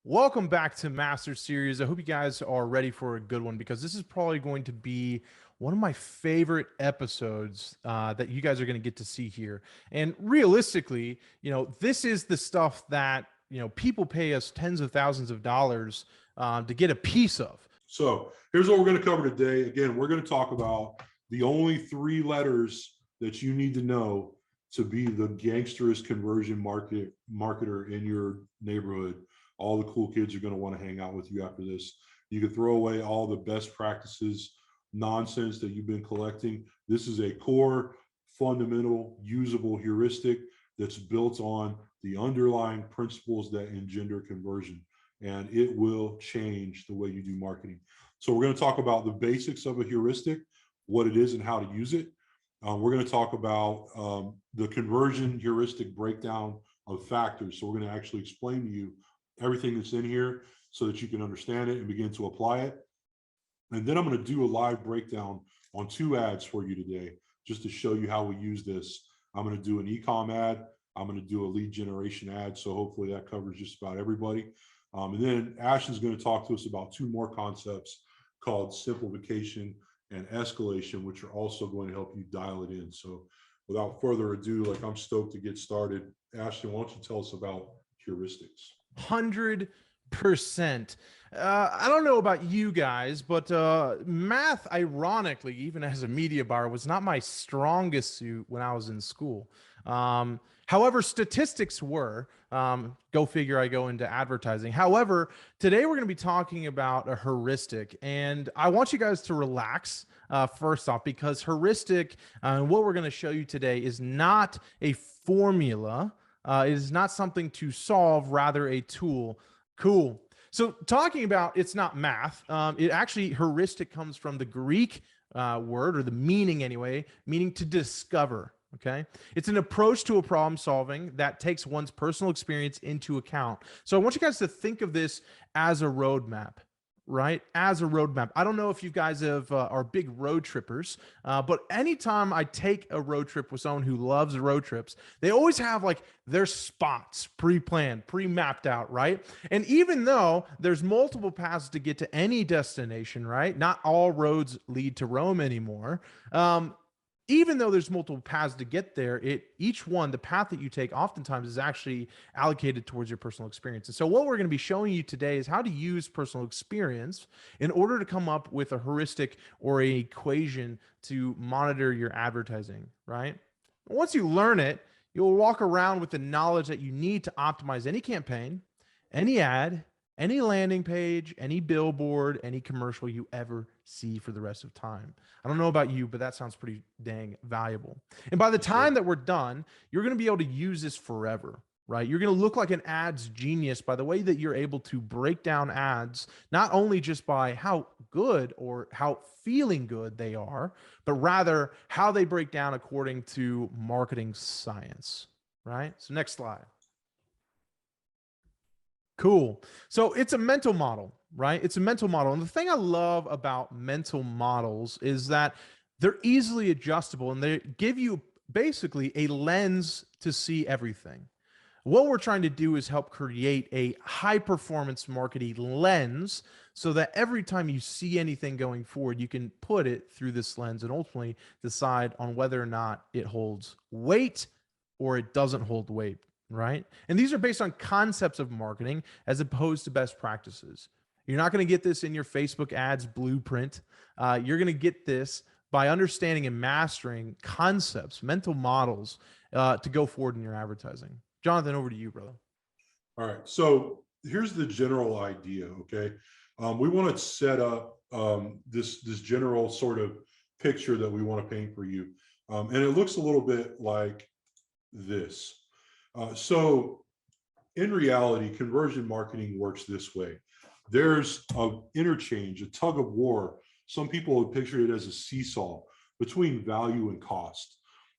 Welcome back to Master Series. I hope you guys are ready for a good one because this is probably going to be one of my favorite episodes that you guys are going to get to see here. And realistically, this is the stuff that, people pay us tens of thousands of dollars to get a piece of. So here's what we're going to cover today. Again, we're going to talk about the only three letters that you need to know to be the gangsterest conversion marketer in your neighborhood. All the cool kids are going to want to hang out with you after this. You can throw away all the best practices nonsense that you've been collecting. This is a core, fundamental, usable heuristic that's built on the underlying principles that engender conversion, and it will change the way you do marketing. So we're going to talk about the basics of a heuristic, what it is and how to use it. We're going to talk about the conversion heuristic breakdown of factors. So we're going to actually explain to you everything that's in here so that you can understand it and begin to apply it. And then I'm going to do a live breakdown on two ads for you today, just to show you how we use this. I'm going to do an e-com ad. I'm going to do a lead generation ad. So hopefully that covers just about everybody. And then Ashton's going to talk to us about two more concepts called simplification and escalation, which are also going to help you dial it in. So without further ado, I'm stoked to get started. Ashton, why don't you tell us about heuristics? 100%. I don't know about you guys, but math, ironically, even as a media buyer, was not my strongest suit when I was in school. However, statistics were. Go figure, I go into advertising. However, today we're going to be talking about a heuristic, and I want you guys to relax first off, because heuristic, what we're going to show you today is not a formula. It is not something to solve, rather a tool. Cool. So talking about it's not math, it actually, heuristic comes from the Greek word, or the meaning anyway, meaning to discover. Okay. It's an approach to a problem solving that takes one's personal experience into account. So I want you guys to think of this as a roadmap. Right? As a roadmap. I don't know if you guys are big road trippers, but anytime I take a road trip with someone who loves road trips, they always have like their spots pre-planned, pre-mapped out, right? And even though there's multiple paths to get to any destination, right? Not all roads lead to Rome anymore. Even though there's multiple paths to get there, each one, the path that you take oftentimes is actually allocated towards your personal experience. And so what we're going to be showing you today is how to use personal experience in order to come up with a heuristic or an equation to monitor your advertising, right? Once you learn it, you'll walk around with the knowledge that you need to optimize any campaign, any ad, any landing page, any billboard, any commercial you ever see for the rest of time. I don't know about you, but that sounds pretty dang valuable. And by the time that we're done, you're going to be able to use this forever, right? You're going to look like an ads genius by the way that you're able to break down ads, not only just by how good or how feeling good they are, but rather how they break down according to marketing science, right? So next slide. Cool. So it's a mental model, right? It's a mental model. And the thing I love about mental models is that they're easily adjustable and they give you basically a lens to see everything. What we're trying to do is help create a high performance marketing lens so that every time you see anything going forward, you can put it through this lens and ultimately decide on whether or not it holds weight or it doesn't hold weight. Right? And these are based on concepts of marketing as opposed to best practices. You're not going to get this in your Facebook ads blueprint. You're going to get this by understanding and mastering concepts, mental models to go forward in your advertising. Jonathan, over to you, brother. All right. So here's the general idea. Okay. We want to set up this general sort of picture that we want to paint for you. And it looks a little bit like this. So in reality, conversion marketing works this way. There's an interchange, a tug of war. Some people would picture it as a seesaw between value and cost.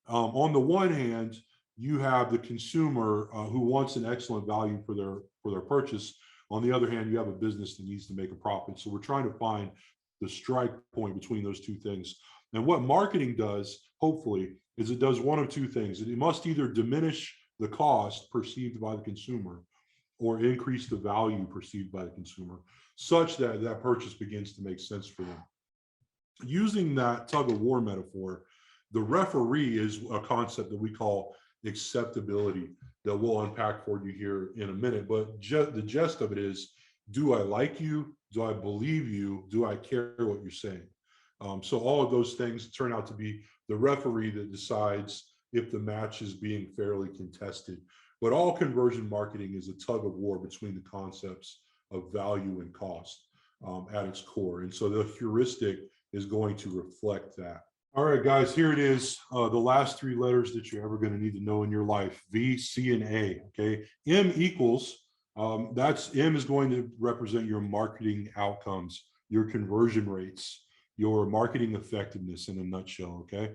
On the one hand, you have the consumer who wants an excellent value for their purchase. On the other hand, you have a business that needs to make a profit. So we're trying to find the strike point between those two things. And what marketing does, hopefully, is it does one of two things. It must either diminish the cost perceived by the consumer, or increase the value perceived by the consumer, such that that purchase begins to make sense for them. Using that tug of war metaphor, the referee is a concept that we call acceptability that we'll unpack for you here in a minute. But the gist of it is, do I like you? Do I believe you? Do I care what you're saying? So all of those things turn out to be the referee that decides if the match is being fairly contested. But all conversion marketing is a tug of war between the concepts of value and cost at its core. And so the heuristic is going to reflect that. All right, guys, here it is. The last three letters that you're ever going to need to know in your life: V, C, and A. Okay, M equals, M is going to represent your marketing outcomes, your conversion rates, your marketing effectiveness in a nutshell. Okay,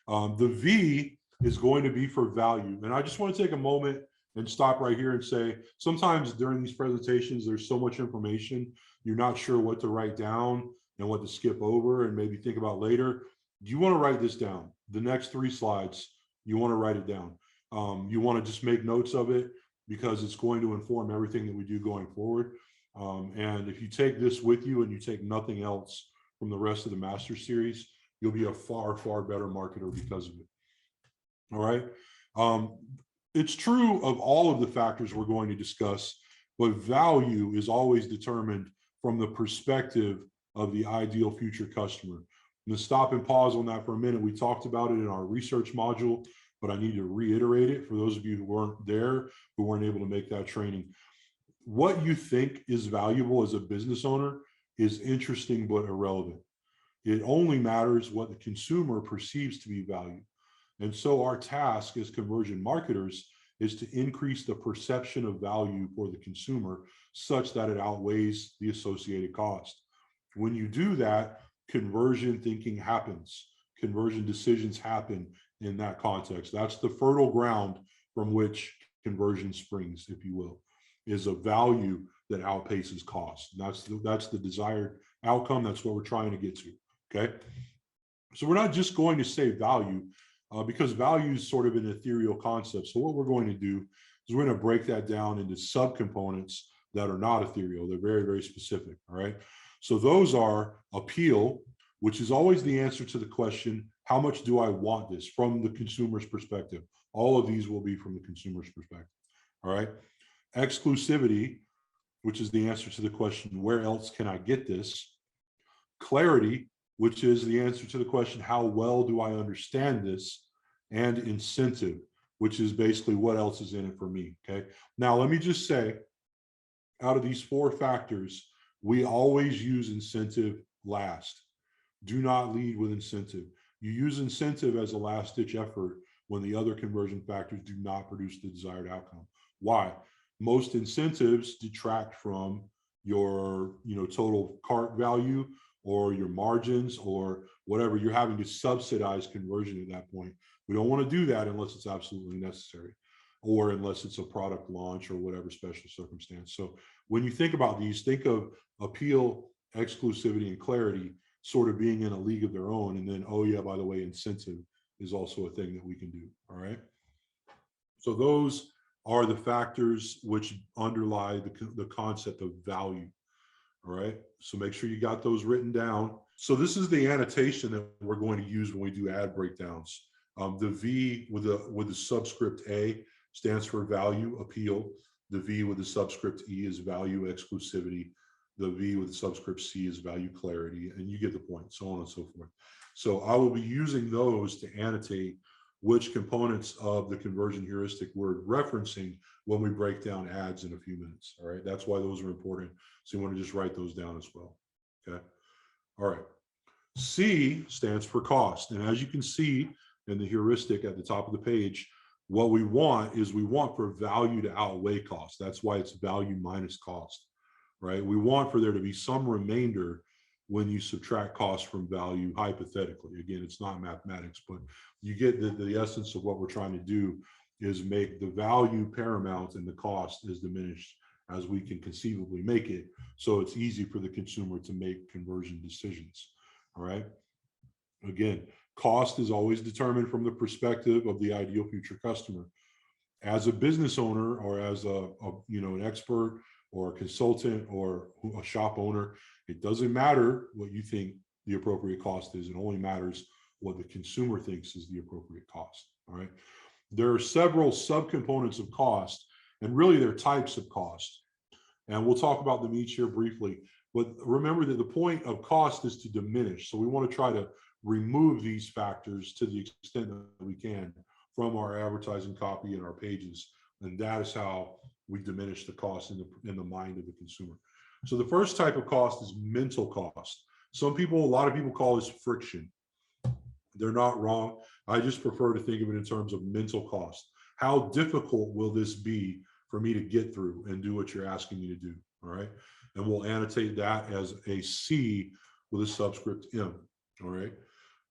the V is going to be for value. And I just want to take a moment and stop right here and say, sometimes during these presentations, there's so much information, you're not sure what to write down and what to skip over and maybe think about later. You want to write this down. The next 3 slides, you want to write it down. You want to just make notes of it because it's going to inform everything that we do going forward. And if you take this with you and you take nothing else from the rest of the Master Series, you'll be a far, far better marketer because of it. All right. It's true of all of the factors we're going to discuss, but value is always determined from the perspective of the ideal future customer. I'm going to stop and pause on that for a minute. We talked about it in our research module, but I need to reiterate it for those of you who weren't there, who weren't able to make that training. What you think is valuable as a business owner is interesting but irrelevant. It only matters what the consumer perceives to be value. And so our task as conversion marketers is to increase the perception of value for the consumer such that it outweighs the associated cost. When you do that, conversion thinking happens. Conversion decisions happen in that context. That's the fertile ground from which conversion springs, if you will, is a value that outpaces cost. That's the desired outcome. That's what we're trying to get to. Okay. So we're not just going to say value because value is sort of an ethereal concept. So what we're going to do is we're going to break that down into subcomponents that are not ethereal. They're very, very specific. All right. So those are appeal, which is always the answer to the question, how much do I want this from the consumer's perspective? All of these will be from the consumer's perspective. All right. Exclusivity, which is the answer to the question, where else can I get this? Clarity, which is the answer to the question, how well do I understand this? And incentive, which is basically what else is in it for me. Okay. Now, let me just say, out of these 4 factors, we always use incentive last. Do not lead with incentive. You use incentive as a last-ditch effort when the other conversion factors do not produce the desired outcome. Why? Most incentives detract from your total cart value or your margins or whatever. You're having to subsidize conversion at that point. We don't want to do that unless it's absolutely necessary or unless it's a product launch or whatever special circumstance. So when you think about these, think of appeal, exclusivity, and clarity sort of being in a league of their own. And then, oh yeah, by the way, incentive is also a thing that we can do. All right. So those are the factors which underlie the concept of value. All right. So make sure you got those written down. So this is the annotation that we're going to use when we do ad breakdowns. The V with the subscript A stands for value, appeal. The V with the subscript E is value, exclusivity. The V with the subscript C is value, clarity, and you get the point, so on and so forth. So I will be using those to annotate which components of the conversion heuristic we're referencing when we break down ads in a few minutes. All right, that's why those are important. So you want to just write those down as well. Okay. All right. C stands for cost. And as you can see in the heuristic at the top of the page, what we want for value to outweigh cost. That's why it's value minus cost, right? We want for there to be some remainder when you subtract cost from value, hypothetically. Again, it's not mathematics, but you get the essence of what we're trying to do is make the value paramount and the cost is diminished as we can conceivably make it. So it's easy for the consumer to make conversion decisions. All right. Again, cost is always determined from the perspective of the ideal future customer. as a business owner or as an expert or a consultant or a shop owner, it doesn't matter what you think the appropriate cost is. It only matters what the consumer thinks is the appropriate cost. All right. There are several subcomponents of cost, and really they're types of cost. And we'll talk about them each here briefly. But remember that the point of cost is to diminish. So we want to try to remove these factors to the extent that we can from our advertising copy and our pages. And that is how we diminish the cost in the mind of the consumer. So the first type of cost is mental cost. A lot of people call this friction. They're not wrong. I just prefer to think of it in terms of mental cost. How difficult will this be for me to get through and do what you're asking me to do? All right. And we'll annotate that as a C with a subscript M. All right.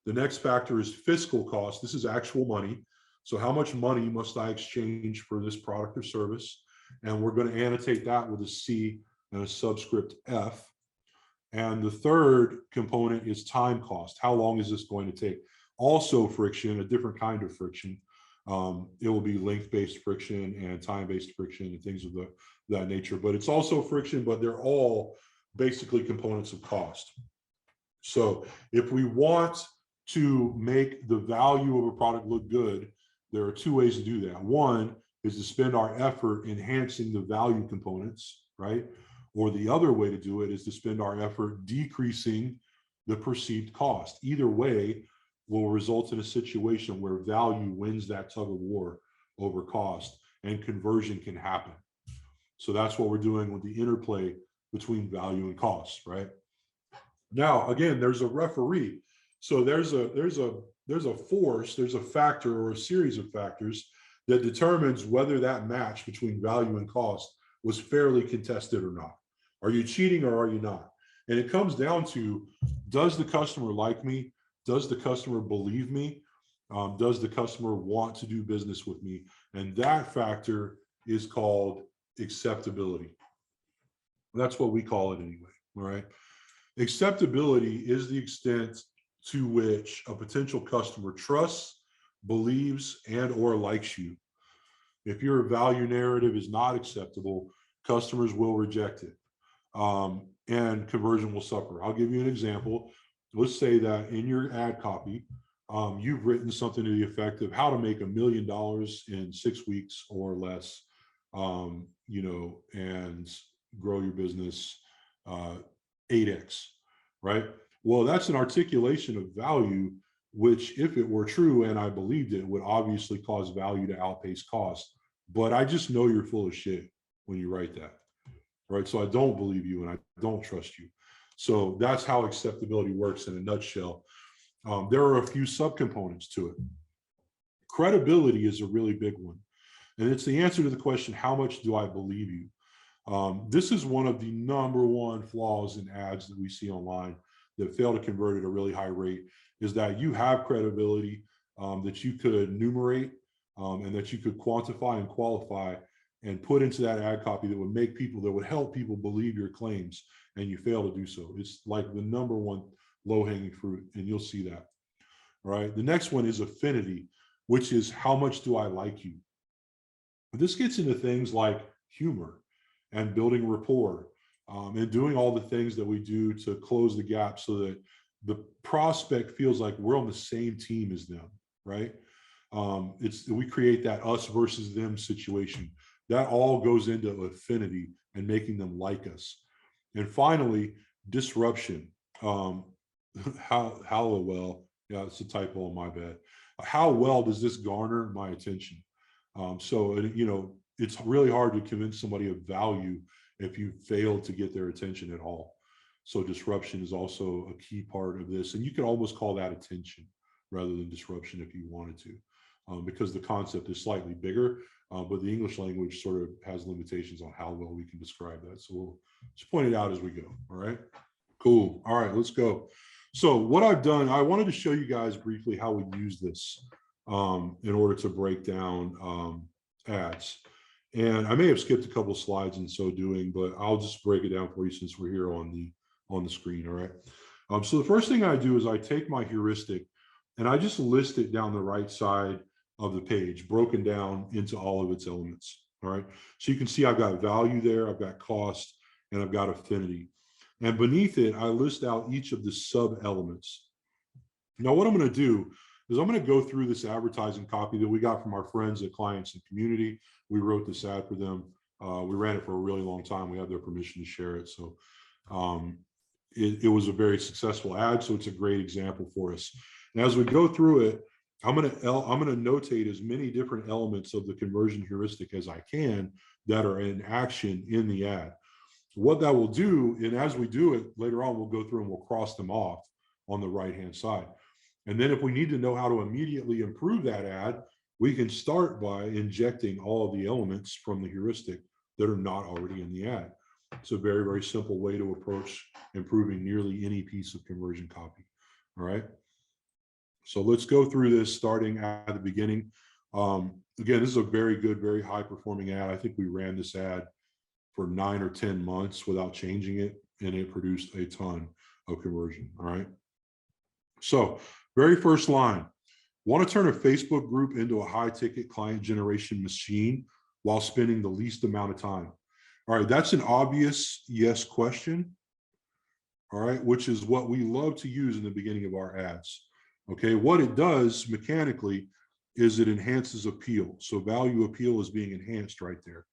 The next factor is fiscal cost. This is actual money. So how much money must I exchange for this product or service? And we're going to annotate that with a C and a subscript F. And the third component is time cost. How long is this going to take? Also friction, a different kind of friction. It will be length-based friction and time-based friction and things of that nature. But it's also friction, but they're all basically components of cost. So if we want to make the value of a product look good, there are two ways to do that. One is to spend our effort enhancing the value components, right? Or the other way to do it is to spend our effort decreasing the perceived cost. Either way will result in a situation where value wins that tug of war over cost and conversion can happen. So that's what we're doing with the interplay between value and cost, right? Now, again, there's a referee. So there's a force, there's a factor or a series of factors that determines whether that match between value and cost was fairly contested or not. Are you cheating or are you not? And it comes down to, does the customer like me? Does the customer believe me? Does the customer want to do business with me? And that factor is called acceptability. That's what we call it anyway, all right? Acceptability is the extent to which a potential customer trusts, believes, and or likes you. If your value narrative is not acceptable, customers will reject it, and conversion will suffer. I'll give you an example. Let's say that in your ad copy, you've written something to the effect of how to make $1 million in 6 weeks or less, and grow your business 8x, right? Well, that's an articulation of value, which if it were true and I believed it, would obviously cause value to outpace cost. But I just know you're full of shit when you write that, right? So I don't believe you and I don't trust you. So that's how acceptability works in a nutshell. There are a few subcomponents to it. Credibility is a really big one. And it's the answer to the question, how much do I believe you? This is one of the #1 flaws in ads that we see online that fail to convert at a really high rate, is that you have credibility that you could enumerate and that you could quantify and qualify and put into that ad copy that would help people believe your claims, and you fail to do so. It's like the #1 low-hanging fruit, and you'll see that. All right. The next one is affinity, which is how much do I like you? This gets into things like humor and building rapport, and doing all the things that we do to close the gap so that the prospect feels like we're on the same team as them, right? We create that us versus them situation. That all goes into affinity and making them like us. And finally, disruption. How well, yeah, it's a typo on my bad. How well does this garner my attention? It's really hard to convince somebody of value if you fail to get their attention at all. So disruption is also a key part of this. And you could almost call that attention rather than disruption if you wanted to, because the concept is slightly bigger, but the English language sort of has limitations on how well we can describe that. So we'll just point it out as we go. All right, cool. All right, let's go. So what I've done, I wanted to show you guys briefly how we use this in order to break down ads. And I may have skipped a couple of slides in so doing, but I'll just break it down for you since we're here on the screen. All right. So the first thing I do is I take my heuristic and I just list it down the right side of the page, broken down into all of its elements. All right. So you can see I've got value there, I've got cost, and I've got affinity. And beneath it, I list out each of the sub elements. Now, what I'm going to do is I'm going to go through this advertising copy that we got from our friends at Clients and Community. We wrote this ad for them. We ran it for a really long time. We have their permission to share it. So it was a very successful ad. So it's a great example for us. And as we go through it, I'm going to notate as many different elements of the conversion heuristic as I can that are in action in the ad. What that will do, and as we do it later on, we'll go through and we'll cross them off on the right-hand side. And then if we need to know how to immediately improve that ad, we can start by injecting all of the elements from the heuristic that are not already in the ad. It's a very, very simple way to approach improving nearly any piece of conversion copy. All right. So let's go through this starting at the beginning. Again, this is a very good, very high performing ad. I think we ran this ad for 9 or 10 months without changing it, and it produced a ton of conversion. All right. So very first line, want to turn a Facebook group into a high ticket client generation machine while spending the least amount of time. All right. That's an obvious yes question. All right. Which is what we love to use in the beginning of our ads. Okay. What it does mechanically is it enhances appeal. So value appeal is being enhanced right there.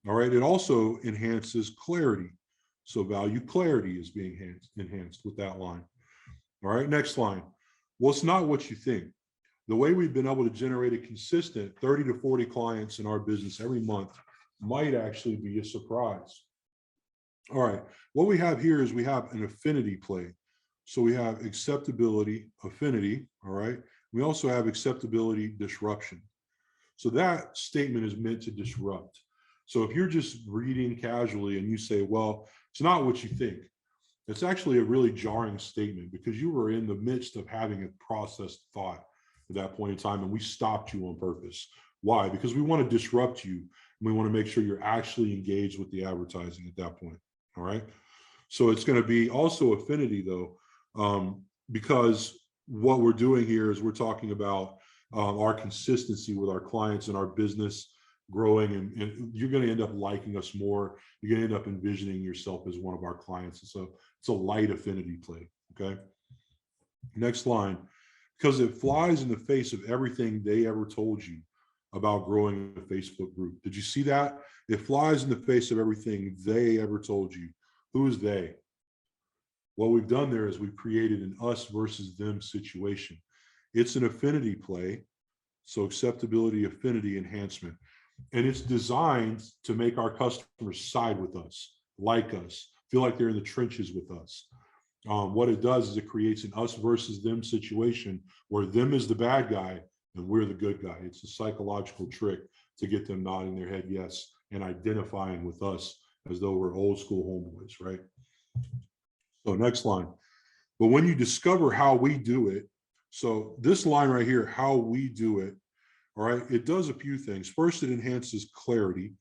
All right. It also enhances clarity. So value clarity is being enhanced with that line. All right. Next line. Well, it's not what you think. The way we've been able to generate a consistent 30 to 40 clients in our business every month might actually be a surprise. All right. What we have here is we have an affinity play. So we have acceptability, affinity. All right. We also have acceptability, disruption. So that statement is meant to disrupt. So if you're just reading casually and you say, well, it's not what you think, it's actually a really jarring statement because you were in the midst of having a processed thought at that point in time, and we stopped you on purpose. Why? Because we want to disrupt you, and we want to make sure you're actually engaged with the advertising at that point. All right. So it's going to be also affinity, though, because what we're doing here is we're talking about our consistency with our clients and our business growing, and you're going to end up liking us more. You're going to end up envisioning yourself as one of our clients. And so it's a light affinity play. Okay. Next line, because it flies in the face of everything they ever told you about growing a Facebook group. Did you see that? It flies in the face of everything they ever told you. Who is they? What we've done there is we've created an us versus them situation. It's an affinity play. So acceptability, affinity, enhancement. And it's designed to make our customers side with us, like us, feel like they're in the trenches with us. What it does is it creates an us versus them situation where them is the bad guy and we're the good guy. It's a psychological trick to get them nodding their head yes and identifying with us as though we're old school homeboys, right? So next line. But when you discover how we do it, so this line right here, how we do it, all right, it does a few things. First, it enhances clarity.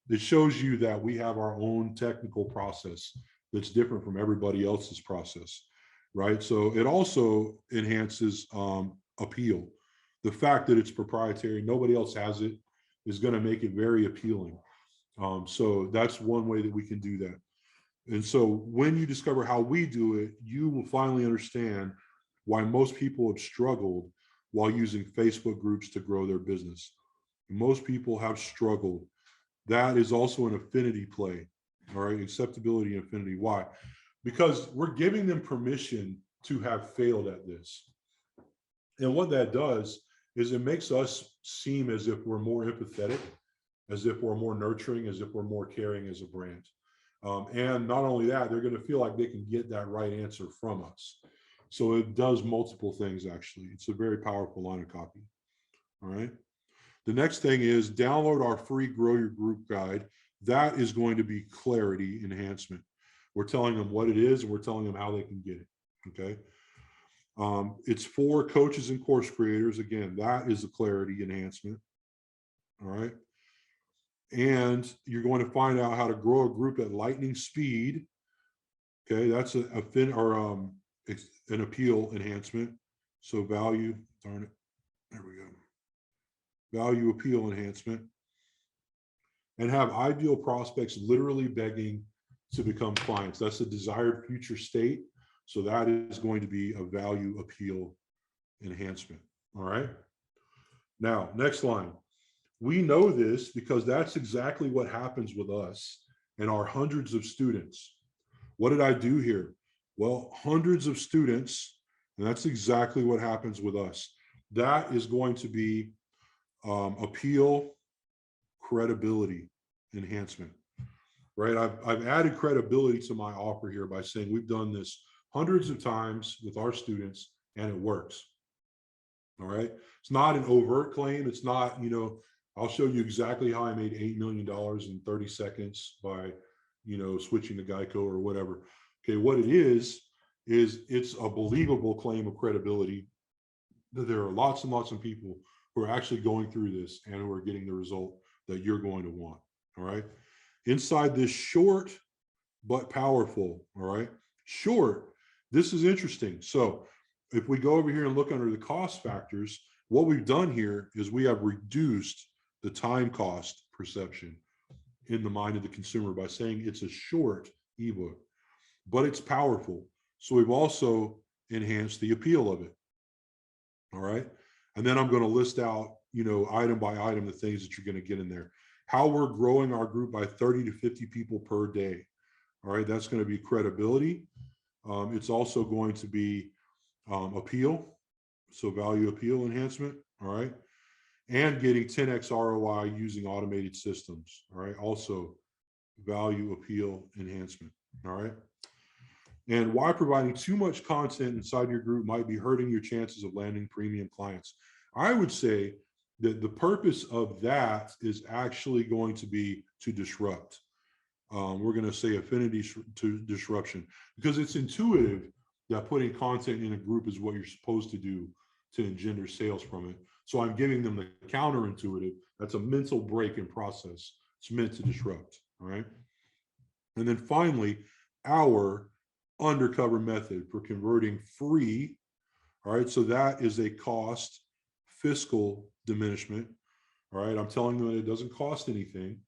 It shows you that we have our own technical process that's different from everybody else's process, right? So it also enhances appeal. The fact that it's proprietary, nobody else has it, is going to make it very appealing. So that's one way that we can do that. And so when you discover how we do it, you will finally understand why most people have struggled while using Facebook groups to grow their business. Most people have struggled. That is also an affinity play. All right, acceptability and affinity. Why? Because we're giving them permission to have failed at this. And what that does is it makes us seem as if we're more empathetic, as if we're more nurturing, as if we're more caring as a brand. And not only that, they're going to feel like they can get that right answer from us. So it does multiple things, actually. It's a very powerful line of copy. All right. The next thing is download our free Grow Your Group guide. That is going to be clarity enhancement. We're telling them what it is, and we're telling them how they can get it. Okay. It's for coaches and course creators. Again, that is a clarity enhancement. All right. And you're going to find out how to grow a group at lightning speed. Okay. That's an appeal enhancement. So value, darn it. There we go. value appeal enhancement, and have ideal prospects literally begging to become clients. That's a desired future state. So that is going to be a value appeal enhancement. All right. Now, next line. We know this because that's exactly what happens with us and our hundreds of students. What did I do here? Well, hundreds of students, and that's exactly what happens with us. That is going to be appeal, credibility enhancement, right? I've added credibility to my offer here by saying we've done this hundreds of times with our students and it works. All right. It's not an overt claim. It's not, I'll show you exactly how I made $8 million in 30 seconds by, switching to Geico or whatever. Okay. What it is it's a believable claim of credibility that there are lots and lots of people who are actually going through this and who are getting the result that you're going to want. All right. Inside this short but powerful, all right, short, this is interesting. So if we go over here and look under the cost factors, what we've done here is we have reduced the time cost perception in the mind of the consumer by saying it's a short ebook, but it's powerful. So we've also enhanced the appeal of it. All right. And then I'm going to list out, item by item, the things that you're going to get in there. How we're growing our group by 30 to 50 people per day. All right. That's going to be credibility. It's also going to be appeal. So value appeal enhancement. All right. And getting 10x ROI using automated systems. All right. Also value appeal enhancement. All right. And why providing too much content inside your group might be hurting your chances of landing premium clients. I would say that the purpose of that is actually going to be to disrupt. We're going to say affinity to disruption, because it's intuitive that putting content in a group is what you're supposed to do to engender sales from it. So I'm giving them the counterintuitive. That's a mental break in process. It's meant to disrupt. All right. And then finally, our undercover method for converting free. All right. So that is a cost fiscal diminishment. All right. I'm telling them that it doesn't cost anything.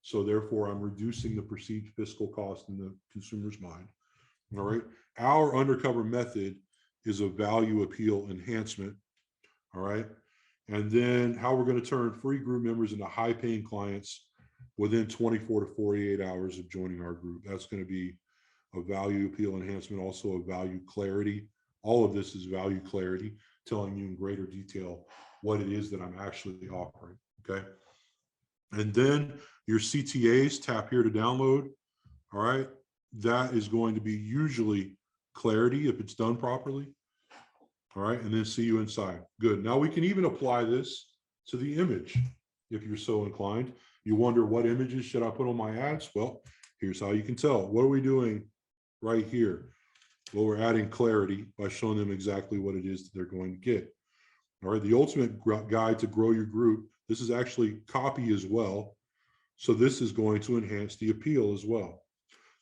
So therefore, I'm reducing the perceived fiscal cost in the consumer's mind. All right. Our undercover method is a value appeal enhancement. All right. And then how we're going to turn free group members into high paying clients within 24 to 48 hours of joining our group. That's going to be a value appeal enhancement, also a value clarity. All of this is value clarity, telling you in greater detail what it is that I'm actually offering. Okay. And then your CTAs, tap here to download. All right. That is going to be usually clarity if it's done properly. All right. And then see you inside. Good. Now we can even apply this to the image if you're so inclined. You wonder, what images should I put on my ads? Well, here's how you can tell. What are we doing right here? Well, we're adding clarity by showing them exactly what it is that they're going to get. All right. The ultimate guide to grow your group. This is actually copy as well. So this is going to enhance the appeal as well.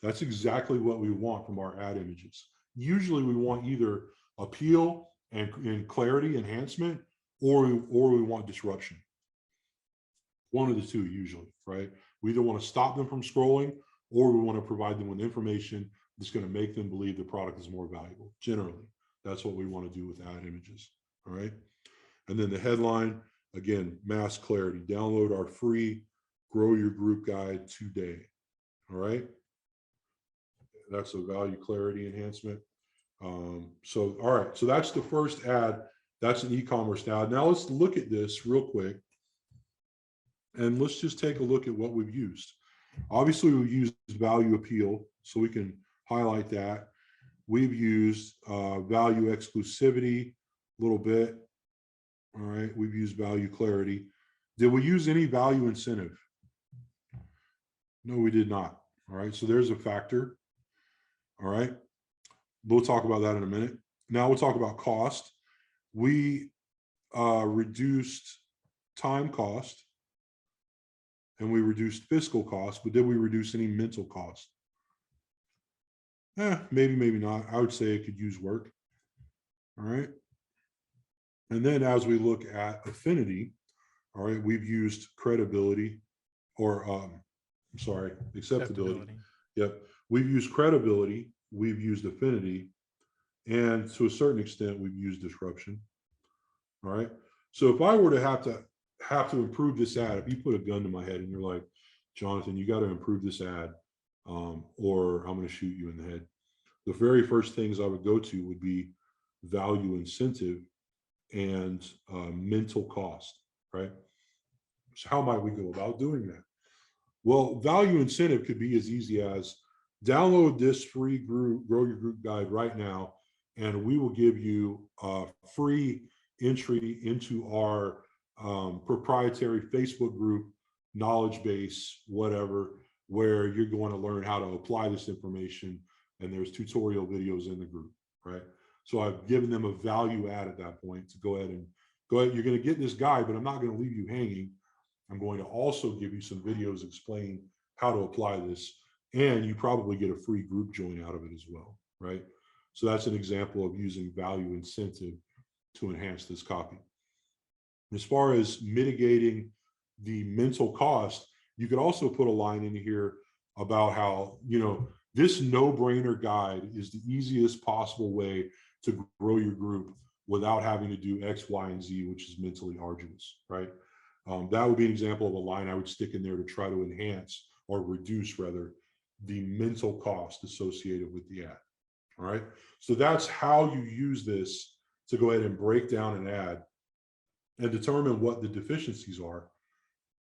That's exactly what we want from our ad images. Usually we want either appeal and clarity enhancement, or we want disruption. One of the two usually, right? We either want to stop them from scrolling, or we want to provide them with information that's going to make them believe the product is more valuable. Generally, that's what we want to do with ad images. All right. And then the headline, again, mass clarity. Download our free Grow Your Group Guide today. All right. That's a value clarity enhancement. So, all right. So that's the first ad. That's an e-commerce ad. Now let's look at this real quick. And let's just take a look at what we've used. Obviously, we've used value appeal, so we can highlight that. We've used value exclusivity a little bit. All right. We've used value clarity. Did we use any value incentive? No, we did not. All right. So there's a factor. All right. We'll talk about that in a minute. Now we'll talk about cost. We reduced time cost and we reduced fiscal cost, but did we reduce any mental cost? Maybe, maybe not. I would say it could use work. All right. And then as we look at affinity, All right. We've used credibility or, I'm sorry, acceptability. Acceptability. Yep. We've used credibility. We've used affinity. And to a certain extent, we've used disruption. All right. So if I were to have to improve this ad, if you put a gun to my head and you're like, Jonathan, you got to improve this ad, or I'm going to shoot you in the head. The very first things I would go to would be value incentive and mental cost, right? So how might we go about doing that? Well, value incentive could be as easy as download this free group, grow your group guide right now, and we will give you a free entry into our proprietary Facebook group, knowledge base, whatever, where you're going to learn how to apply this information. And there's tutorial videos in the group, right? So I've given them a value add at that point to go ahead. You're going to get this guide, but I'm not going to leave you hanging. I'm going to also give you some videos explaining how to apply this. And you probably get a free group join out of it as well, right? So that's an example of using value incentive to enhance this copy. As far as mitigating the mental cost, you could also put a line in here about how, this no-brainer guide is the easiest possible way to grow your group without having to do X, Y, and Z, which is mentally arduous, right? That would be an example of a line I would stick in there to try to enhance or reduce, rather, the mental cost associated with the ad. All right. So that's how you use this to go ahead and break down an ad and determine what the deficiencies are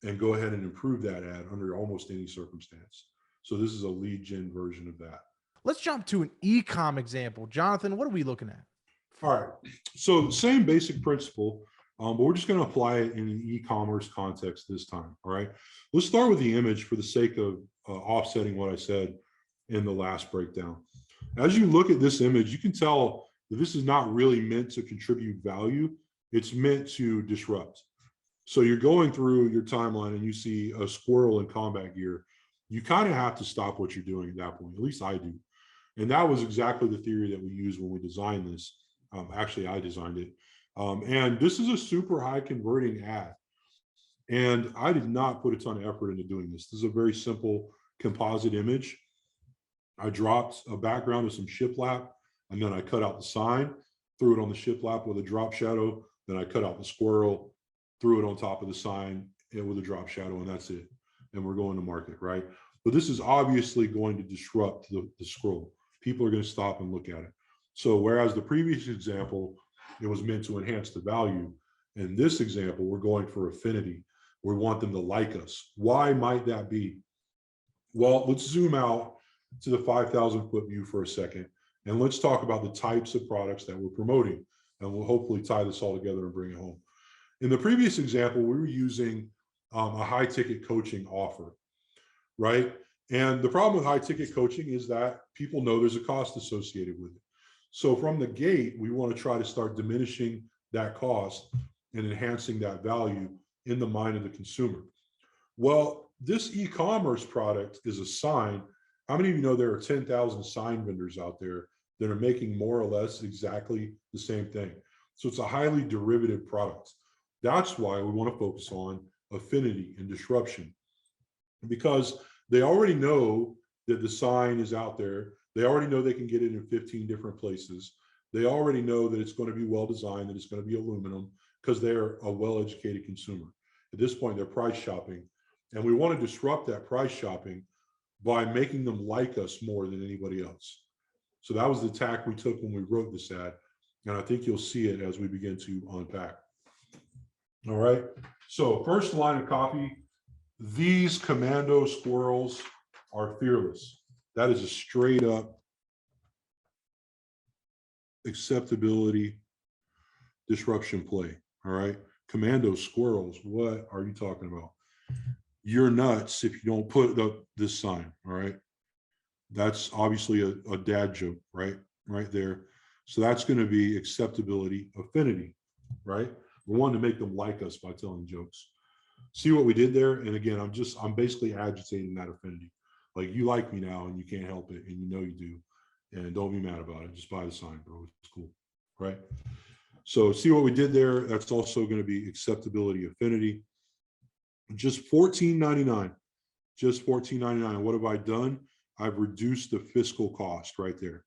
and go ahead and improve that ad under almost any circumstance. So this is a lead gen version of that. Let's jump to an e-com example. Jonathan, what are we looking at? All right. So same basic principle, but we're just going to apply it in an e-commerce context this time. All right. Let's start with the image for the sake of offsetting what I said in the last breakdown. As you look at this image, you can tell that this is not really meant to contribute value. It's meant to disrupt. So you're going through your timeline and you see a squirrel in combat gear. You kind of have to stop what you're doing at that point. At least I do. And that was exactly the theory that we used when we designed this. Actually, I designed it. And this is a super high converting ad. And I did not put a ton of effort into doing this. This is a very simple composite image. I dropped a background of some shiplap, and then I cut out the sign, threw it on the shiplap with a drop shadow. Then I cut out the squirrel, threw it on top of the sign with a drop shadow, and that's it. And we're going to market, right? But this is obviously going to disrupt the scroll. People are going to stop and look at it. So whereas the previous example, it was meant to enhance the value, in this example, we're going for affinity. We want them to like us. Why might that be? Well, let's zoom out to the 5,000 foot view for a second, and let's talk about the types of products that we're promoting, and we'll hopefully tie this all together and bring it home. In the previous example, we were using a high ticket coaching offer, right? And the problem with high ticket coaching is that people know there's a cost associated with it. So from the gate, we want to try to start diminishing that cost and enhancing that value in the mind of the consumer. Well, this e-commerce product is a sign. How many of you know there are 10,000 sign vendors out there that are making more or less exactly the same thing? So it's a highly derivative product. That's why we want to focus on affinity and disruption, because they already know that the sign is out there. They already know they can get it in 15 different places. They already know that it's going to be well designed, that it's going to be aluminum, because they're a well-educated consumer. At this point, they're price shopping. And we want to disrupt that price shopping by making them like us more than anybody else. So that was the tack we took when we wrote this ad. And I think you'll see it as we begin to unpack. All right. So first line of copy, these commando squirrels are fearless. That is a straight up acceptability disruption play. All right. Commando squirrels. What are you talking about? You're nuts if you don't put up this sign. All right. That's obviously a dad joke, right? Right there. So that's going to be acceptability, affinity, right? We want to make them like us by telling jokes. See what we did there? And again, I'm basically agitating that affinity. Like, you like me now and you can't help it, and you know you do. And don't be mad about it. Just buy the sign, bro. It's cool, right? So see what we did there? That's also going to be acceptability, affinity. Just $14.99. Just $14.99. What have I done? I've reduced the fiscal cost right there.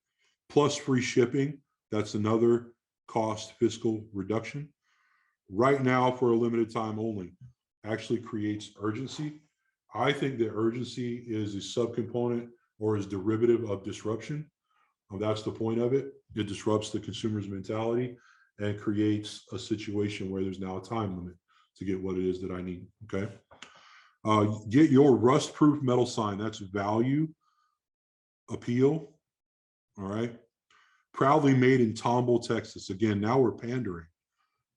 Plus free shipping. That's another cost fiscal reduction. Right now, for a limited time only, actually creates urgency. I think that urgency is a subcomponent or is derivative of disruption. That's the point of it. It disrupts the consumer's mentality and creates a situation where there's now a time limit to get what it is that I need. Okay. Get your rust-proof metal sign. That's value, appeal. All right. Proudly made in Tomball, Texas. Again, now we're pandering,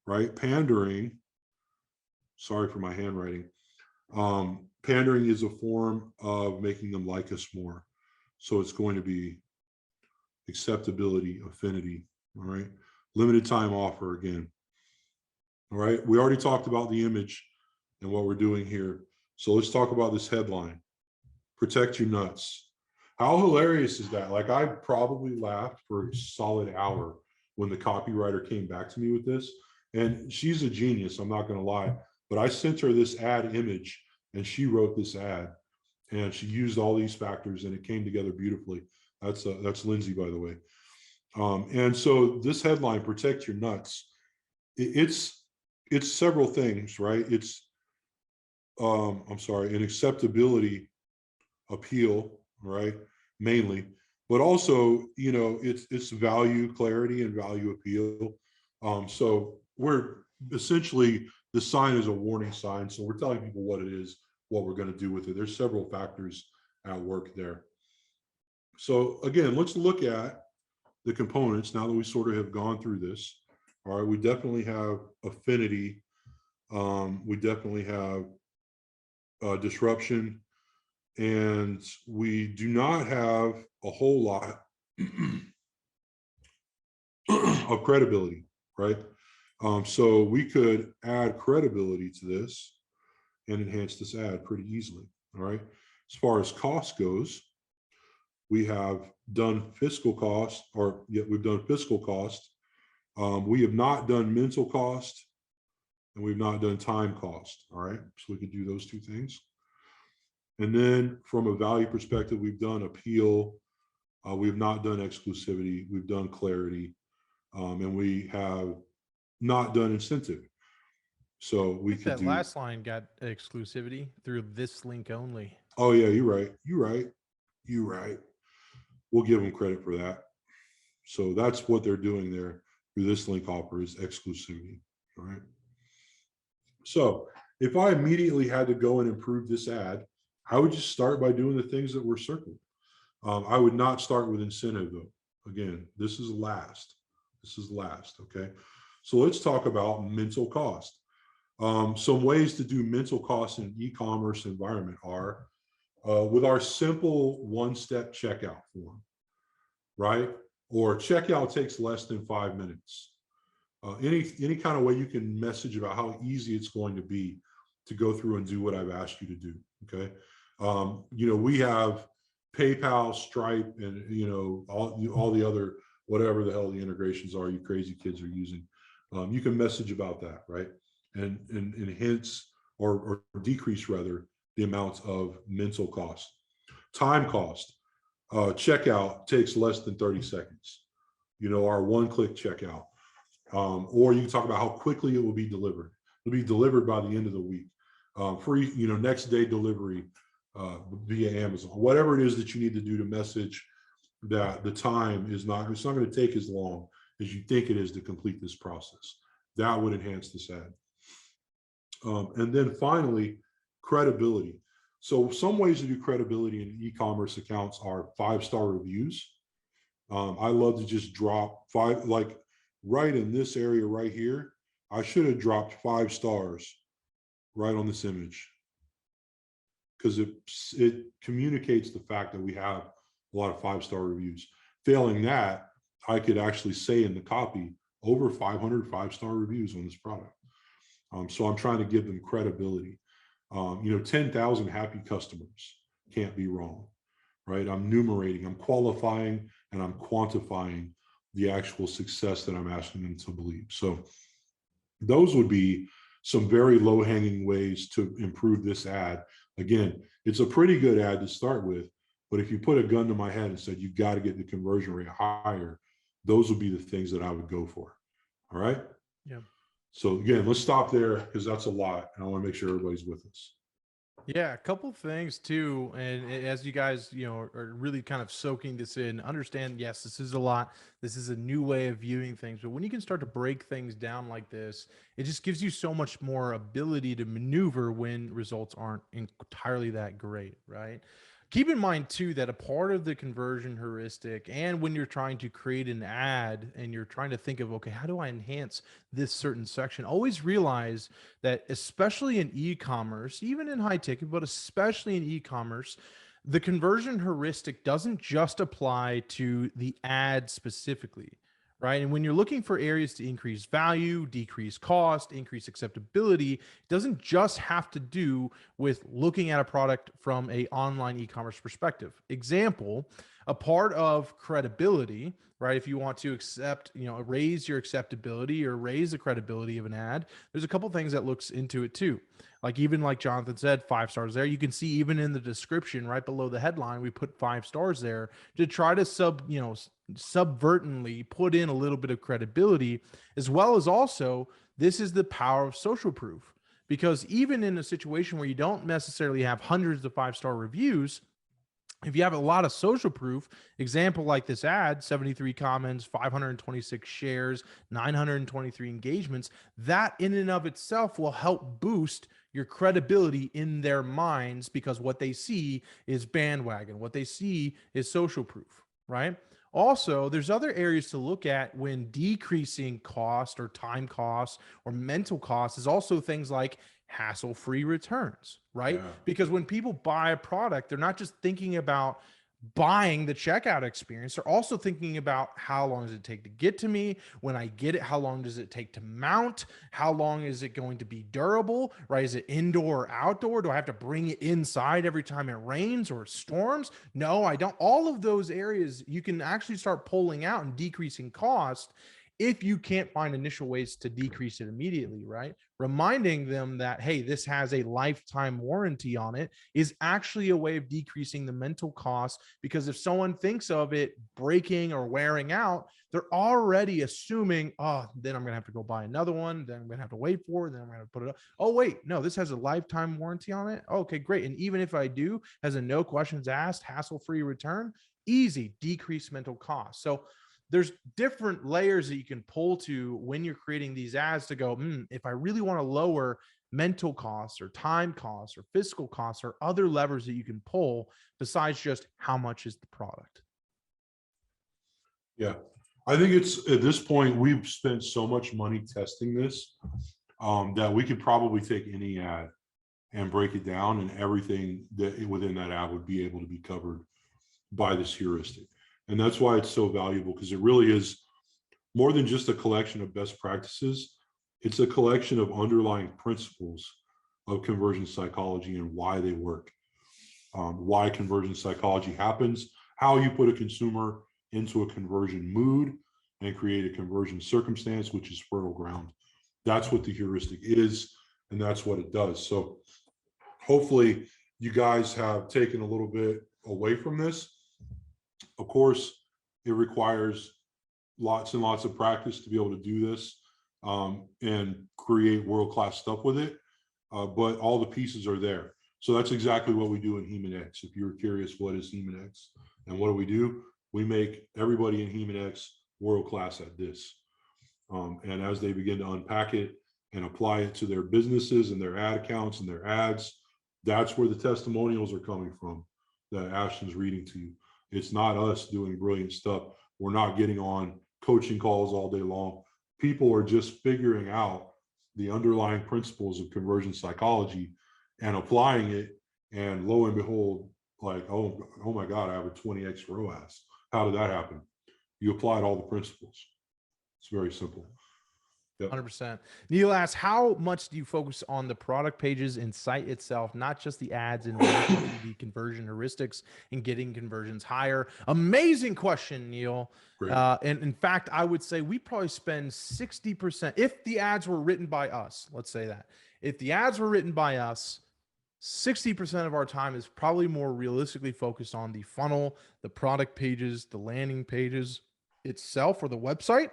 right? Pandering. Sorry for my handwriting. Pandering is a form of making them like us more. So it's going to be acceptability, affinity. All right. Limited time offer again. All right. We already talked about the image and what we're doing here. So let's talk about this headline. Protect your nuts. How hilarious is that? Like, I probably laughed for a solid hour when the copywriter came back to me with this. And she's a genius, I'm not going to lie. But I sent her this ad image and she wrote this ad. And she used all these factors and it came together beautifully. That's Lindsay, by the way. And so this headline, protect your nuts, it's several things, right? It's an acceptability, appeal, right? Mainly, but also, you know, it's value, clarity, and value appeal. So we're essentially, the sign is a warning sign. So we're telling people what it is, what we're going to do with it. There's several factors at work there. So again, let's look at the components now that we sort of have gone through this. All right, we definitely have affinity. We definitely have disruption, and we do not have a whole lot of credibility, right? So we could add credibility to this and enhance this ad pretty easily. All right. As far as cost goes, we have done fiscal cost, we've done fiscal cost. We have not done mental cost, and we've not done time cost. All right. So we could do those two things. And then from a value perspective, we've done appeal. We've not done exclusivity. We've done clarity. And we have not done incentive. So we could that do. Last line got exclusivity through this link only. Oh yeah, you're right. You're right. You're right. We'll give them credit for that. So that's what they're doing there through this link offer is exclusivity. All right. So if I immediately had to go and improve this ad, I would just start by doing the things that were circled. I would not start with incentive though. Again, this is last. This is last. Okay. So let's talk about mental cost. Some ways to do mental cost in an e-commerce environment are with our simple one-step checkout form, right? Or checkout takes less than 5 minutes. Any kind of way you can message about how easy it's going to be to go through and do what I've asked you to do. Okay. You know, we have PayPal, Stripe, and, you know, all the other, whatever the hell the integrations are you crazy kids are using. You can message about that, right? And enhance or decrease rather the amount of mental cost. Time cost. Checkout takes less than 30 seconds. You know, our one-click checkout. Or you can talk about how quickly it will be delivered. It'll be delivered by the end of the week. Free, you know, next day delivery via Amazon. Whatever it is that you need to do to message that the time is not, it's not going to take as long as you think it is to complete this process. That would enhance this ad. And then finally, credibility. So some ways to do credibility in e-commerce accounts are 5-star reviews. I love to just drop 5, like right in this area right here. I should have dropped 5 stars right on this image because it communicates the fact that we have a lot of 5-star reviews. Failing that, I could actually say in the copy over 500 5-star reviews on this product. So I'm trying to give them credibility. You know, 10,000 happy customers can't be wrong, right? I'm numerating, I'm qualifying, and I'm quantifying the actual success that I'm asking them to believe. So those would be some very low hanging ways to improve this ad. Again, it's a pretty good ad to start with, but if you put a gun to my head and said, you got to get the conversion rate higher, those would be the things that I would go for. All right. Yeah. So again, let's stop there because that's a lot. And I want to make sure everybody's with us. Yeah, a couple things too, and as you guys, are really kind of soaking this in, understand, yes, this is a lot. This is a new way of viewing things, but when you can start to break things down like this, it just gives you so much more ability to maneuver when results aren't entirely that great, right? Keep in mind too that a part of the conversion heuristic, and when you're trying to create an ad and you're trying to think of, okay, how do I enhance this certain section? Always realize that, especially in e-commerce, even in high ticket, but especially in e-commerce, the conversion heuristic doesn't just apply to the ad specifically, right? And when you're looking for areas to increase value, decrease cost, increase acceptability, it doesn't just have to do with looking at a product from a online e-commerce perspective. Example, a part of credibility, right? If you want to raise your acceptability or raise the credibility of an ad, there's a couple things that looks into it too. Like Jonathan said, 5 stars there. You can see even in the description right below the headline, we put 5 stars there to try to subvertently put in a little bit of credibility, as well as also this is the power of social proof. Because even in a situation where you don't necessarily have hundreds of 5-star reviews, if you have a lot of social proof, example like this ad, 73 comments, 526 shares, 923 engagements, that in and of itself will help boost your credibility in their minds, because what they see is bandwagon, what they see is social proof, right? Also, there's other areas to look at when decreasing cost or time costs or mental costs, is also things like hassle-free returns, right? Yeah. Because when people buy a product, they're not just thinking about buying the checkout experience, they're also thinking about, how long does it take to get to me? When I get it, how long does it take to mount? How long is it going to be durable, right? Is it indoor or outdoor? Do I have to bring it inside every time it rains or storms? No, I don't. All of those areas you can actually start pulling out and decreasing cost if you can't find initial ways to decrease it immediately, right? Reminding them that, hey, this has a lifetime warranty on it, is actually a way of decreasing the mental cost, because if someone thinks of it breaking or wearing out, they're already assuming, oh, then I'm going to have to go buy another one. Then I'm going to have to wait for it. Then I'm going to put it up. Oh, wait, no, this has a lifetime warranty on it. Okay, great. And even if I do, has a no questions asked, hassle-free return, easy, decrease mental cost. So there's different layers that you can pull to when you're creating these ads to go, if I really want to lower mental costs or time costs or fiscal costs, or other levers that you can pull besides just how much is the product. Yeah. I think it's, at this point, we've spent so much money testing this that we could probably take any ad and break it down, and everything that within that ad would be able to be covered by this heuristic. And that's why it's so valuable, because it really is more than just a collection of best practices. It's a collection of underlying principles of conversion psychology and why they work, why conversion psychology happens, how you put a consumer into a conversion mood and create a conversion circumstance, which is fertile ground. That's what the heuristic is, and that's what it does. So hopefully you guys have taken a little bit away from this. Of course, it requires lots and lots of practice to be able to do this and create world-class stuff with it. But all the pieces are there. So that's exactly what we do in Heuristics. If you're curious, what is Heuristics and what do? We make everybody in Heuristics world-class at this. And as they begin to unpack it and apply it to their businesses and their ad accounts and their ads, that's where the testimonials are coming from that Ashton's reading to you. It's not us doing brilliant stuff. We're not getting on coaching calls all day long. People are just figuring out the underlying principles of conversion psychology and applying it. And lo and behold, like, oh my God, I have a 20x ROAS. How did that happen? You applied all the principles. It's very simple. Yep. 100%. Neil asks, how much do you focus on the product pages and site itself, not just the ads, in relation to the conversion heuristics and getting conversions higher? Amazing question, Neil. Great. And in fact, I would say we probably spend 60%, if the ads were written by us, let's say that. If the ads were written by us, 60% of our time is probably more realistically focused on the funnel, the product pages, the landing pages itself, or the website,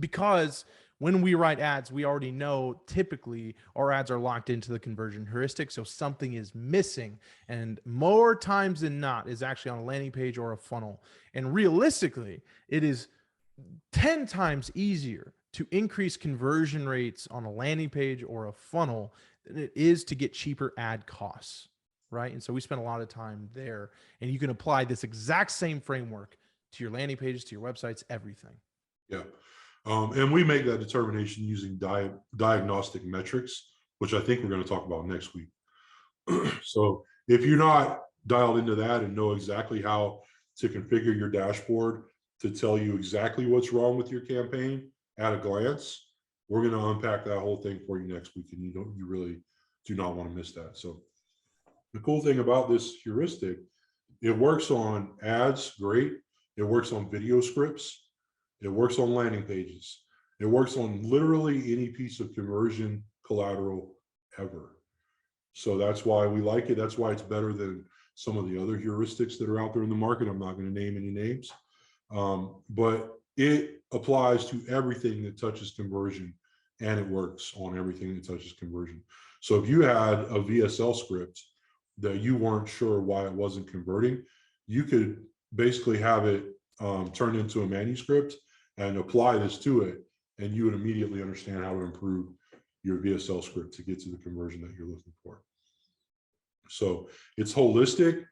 because when we write ads, we already know typically our ads are locked into the conversion heuristic. So something is missing. And more times than not is actually on a landing page or a funnel. And realistically, it is 10 times easier to increase conversion rates on a landing page or a funnel than it is to get cheaper ad costs. Right. And so we spend a lot of time there. And you can apply this exact same framework to your landing pages, to your websites, everything. Yeah. And we make that determination using diagnostic metrics, which I think we're going to talk about next week. So if you're not dialed into that and know exactly how to configure your dashboard to tell you exactly what's wrong with your campaign at a glance, we're going to unpack that whole thing for you next week. And you really do not want to miss that. So the cool thing about this heuristic, it works on ads, great. It works on video scripts. It works on landing pages. It works on literally any piece of conversion collateral ever. So that's why we like it. That's why it's better than some of the other heuristics that are out there in the market. I'm not going to name any names, but it applies to everything that touches conversion, and it works on everything that touches conversion. So if you had a VSL script that you weren't sure why it wasn't converting, you could basically have it turned into a manuscript and apply this to it, and you would immediately understand how to improve your VSL script to get to the conversion that you're looking for. So it's holistic,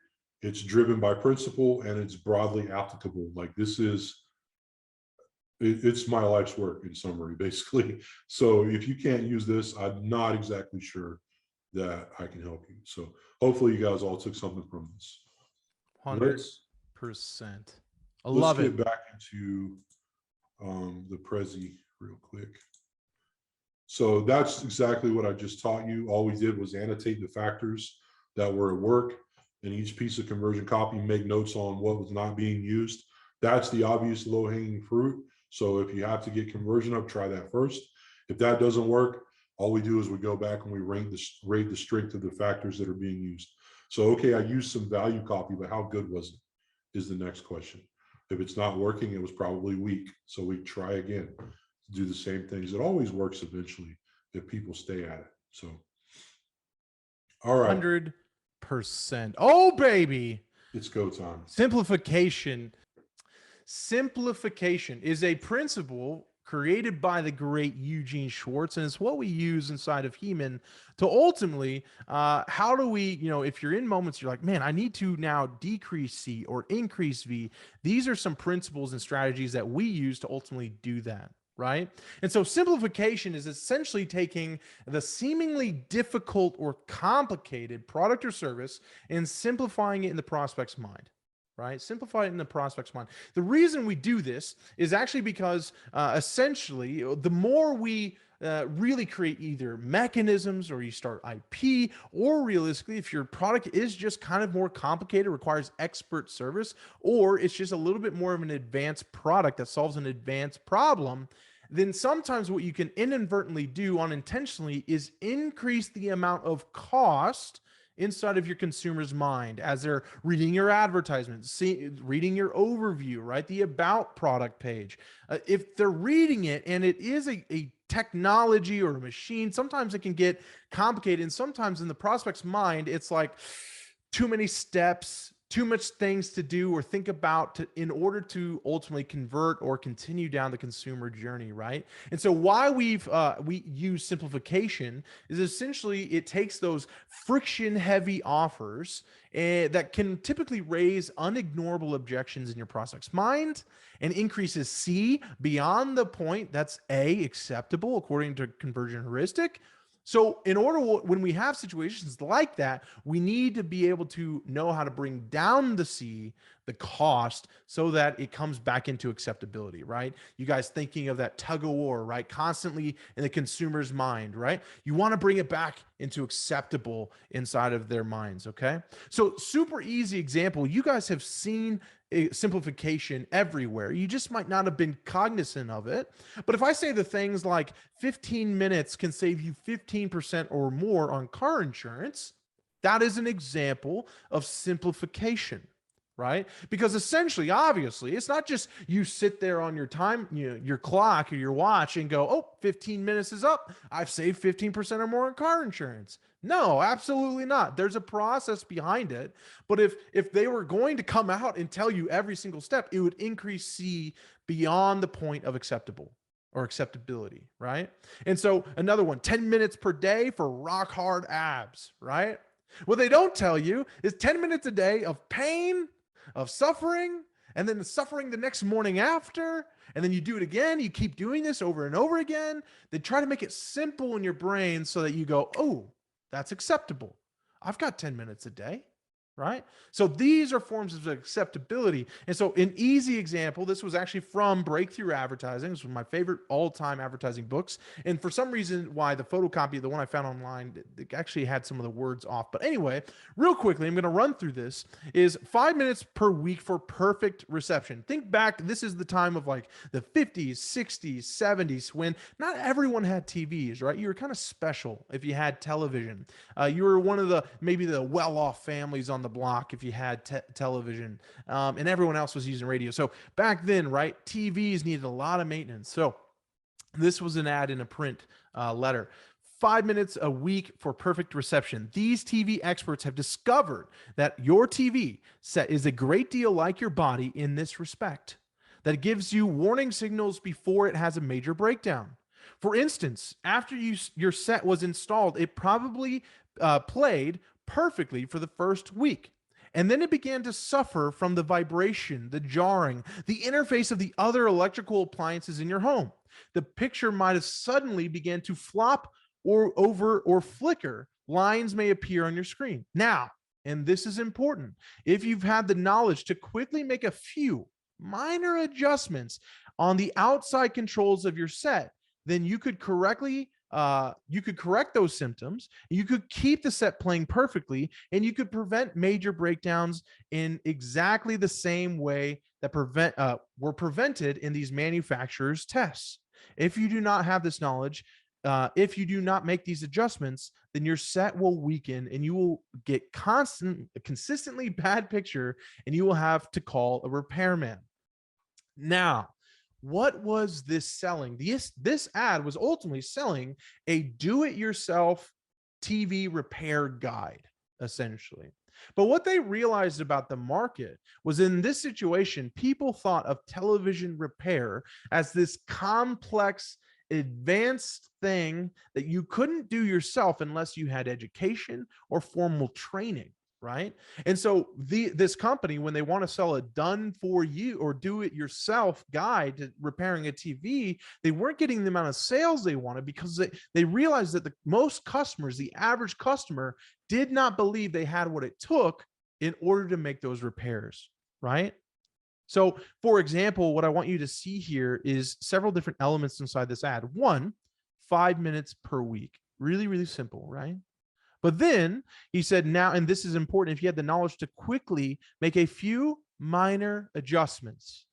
it's driven by principle, and it's broadly applicable. Like this is, it's my life's work in summary, basically. So if you can't use this, I'm not exactly sure that I can help you. So hopefully you guys all took something from this. 100%. I love it. Let's get back into the Prezi real quick. So that's exactly what I just taught you. All we did was annotate the factors that were at work in each piece of conversion copy, make notes on what was not being used. That's the obvious low-hanging fruit. So if you have to get conversion up, try that first. If that doesn't work, all we do is we go back and we rate the strength of the factors that are being used. So, okay, I used some value copy, but how good was it is the next question. If it's not working, it was probably weak. So we try again, do the same things. It always works eventually if people stay at it. So, all right. 100%. Oh, baby. It's go time. Simplification. Simplification is a principle created by the great Eugene Schwartz, and it's what we use inside of Heman to ultimately, how do we, if you're in moments, you're like, man, I need to now decrease C or increase V. These are some principles and strategies that we use to ultimately do that. Right. And so simplification is essentially taking the seemingly difficult or complicated product or service and simplifying it in the prospect's mind. Right? Simplify it in the prospect's mind. The reason we do this is actually because essentially the more we really create either mechanisms or you start IP, or realistically, if your product is just kind of more complicated, requires expert service, or it's just a little bit more of an advanced product that solves an advanced problem, then sometimes what you can inadvertently do unintentionally is increase the amount of cost inside of your consumer's mind as they're reading your advertisements, reading your overview, right? The about product page. If they're reading it and it is a technology or a machine, sometimes it can get complicated. And sometimes in the prospect's mind, it's like too many steps, too much things to do or think about in order to ultimately convert or continue down the consumer journey, right? And so why we use simplification is essentially it takes those friction-heavy offers that can typically raise unignorable objections in your prospect's mind and increases C beyond the point that's A, acceptable according to conversion heuristic, So in order, when we have situations like that, we need to be able to know how to bring down the cost, so that it comes back into acceptability, right? You guys thinking of that tug of war, right? Constantly in the consumer's mind, right? You want to bring it back into acceptable inside of their minds, okay? So super easy example, you guys have seen a simplification everywhere. You just might not have been cognizant of it. But if I say the things like 15 minutes can save you 15% or more on car insurance, that is an example of simplification, right? Because essentially, obviously, it's not just you sit there on your time, your clock or your watch and go, oh, 15 minutes is up. I've saved 15% or more on car insurance. No, absolutely not. There's a process behind it. But if they were going to come out and tell you every single step, it would increase C beyond the point of acceptable or acceptability, right? And so another one, 10 minutes per day for rock hard abs, right? What they don't tell you is 10 minutes a day of pain, of suffering, and then the suffering the next morning after, and then you do it again. You keep doing this over and over again. They try to make it simple in your brain so that you go, oh, that's acceptable. I've got 10 minutes a day, right? So these are forms of acceptability. And so an easy example, this was actually from Breakthrough Advertising. This was my favorite all-time advertising books. And for some reason, why the photocopy, the one I found online, it actually had some of the words off. But anyway, real quickly, I'm going to run through this, is 5 minutes per week for perfect reception. Think back, this is the time of like the 50s, 60s, 70s, when not everyone had TVs, right? You were kind of special if you had television. You were one of the, maybe the well-off families on the block if you had television, and everyone else was using radio. So back then, right, TVs needed a lot of maintenance. So this was an ad in a print letter. 5 minutes a week for perfect reception. These TV experts have discovered that your TV set is a great deal like your body in this respect, that it gives you warning signals before it has a major breakdown. For instance, after your set was installed, it probably played perfectly for the first week. And then it began to suffer from the vibration, the jarring, the interface of the other electrical appliances in your home. The picture might have suddenly began to flop or over or flicker. Lines may appear on your screen. Now, and this is important, if you've had the knowledge to quickly make a few minor adjustments on the outside controls of your set, then you could correct those symptoms. You could keep the set playing perfectly, and you could prevent major breakdowns in exactly the same way that were prevented in these manufacturers' tests. If you do not have this knowledge, if you do not make these adjustments, then your set will weaken and you will get consistently bad picture, and you will have to call a repairman. Now, what was this selling? This ad was ultimately selling a do-it-yourself TV repair guide, essentially. But what they realized about the market was, in this situation, people thought of television repair as this complex, advanced thing that you couldn't do yourself unless you had education or formal training. Right. And so this company, when they want to sell a done for you or do it yourself guide to repairing a TV, they weren't getting the amount of sales they wanted, because they realized that most customers, the average customer, did not believe they had what it took in order to make those repairs. Right. So, for example, what I want you to see here is several different elements inside this ad. One, 5 minutes per week. Really, really simple, right? But then he said, now, and this is important, if you had the knowledge to quickly make a few minor adjustments.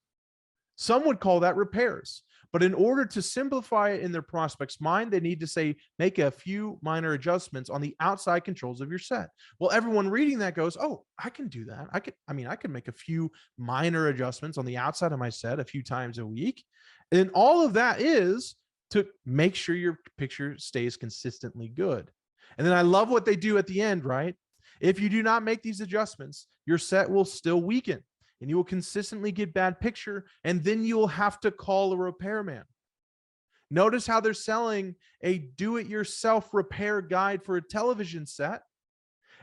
Some would call that repairs. But in order to simplify it in their prospect's mind, they need to say, make a few minor adjustments on the outside controls of your set. Well, everyone reading that goes, oh, I can do that. I could make a few minor adjustments on the outside of my set a few times a week. And all of that is to make sure your picture stays consistently good. And then I love what they do at the end, right? If you do not make these adjustments, your set will still weaken, and you will consistently get bad picture, and then you will have to call a repairman. Notice how they're selling a do-it-yourself repair guide for a television set.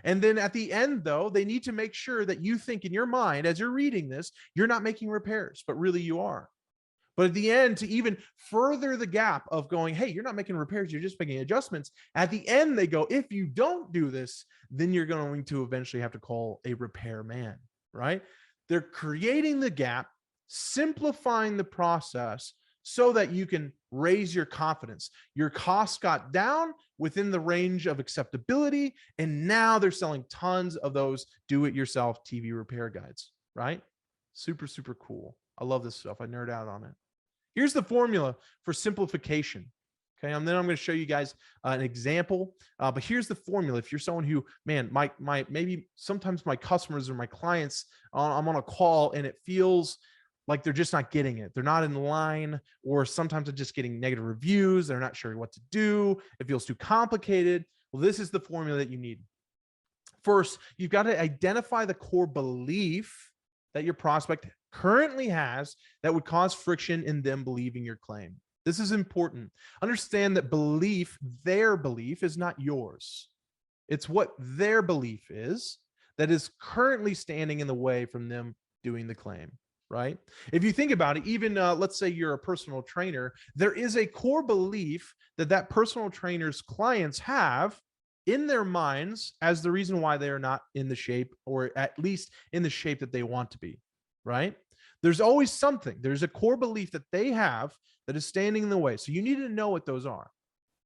And then at the end, though, they need to make sure that you think in your mind, as you're reading this, you're not making repairs, but really you are. But at the end, to even further the gap of going, hey, you're not making repairs, you're just making adjustments. At the end, they go, if you don't do this, then you're going to eventually have to call a repairman, right? They're creating the gap, simplifying the process so that you can raise your confidence. Your costs got down within the range of acceptability, and now they're selling tons of those do-it-yourself TV repair guides, right? Super, super cool. I love this stuff. I nerd out on it. Here's the formula for simplification. Okay, and then I'm going to show you guys an example. But here's the formula. If you're someone who, man, maybe sometimes my customers or my clients, I'm on a call and it feels like they're just not getting it. They're not in line, or sometimes they're just getting negative reviews. They're not sure what to do. It feels too complicated. Well, this is the formula that you need. First, you've got to identify the core belief that your prospect currently has that would cause friction in them believing your claim. This is important. Understand that their belief is not yours. It's what their belief is that is currently standing in the way from them doing the claim, right? If you think about it, even let's say you're a personal trainer, there is a core belief that that personal trainer's clients have in their minds as the reason why they are not in the shape, or at least in the shape that they want to be, right? There's always something. There's a core belief that they have that is standing in the way. So you need to know what those are,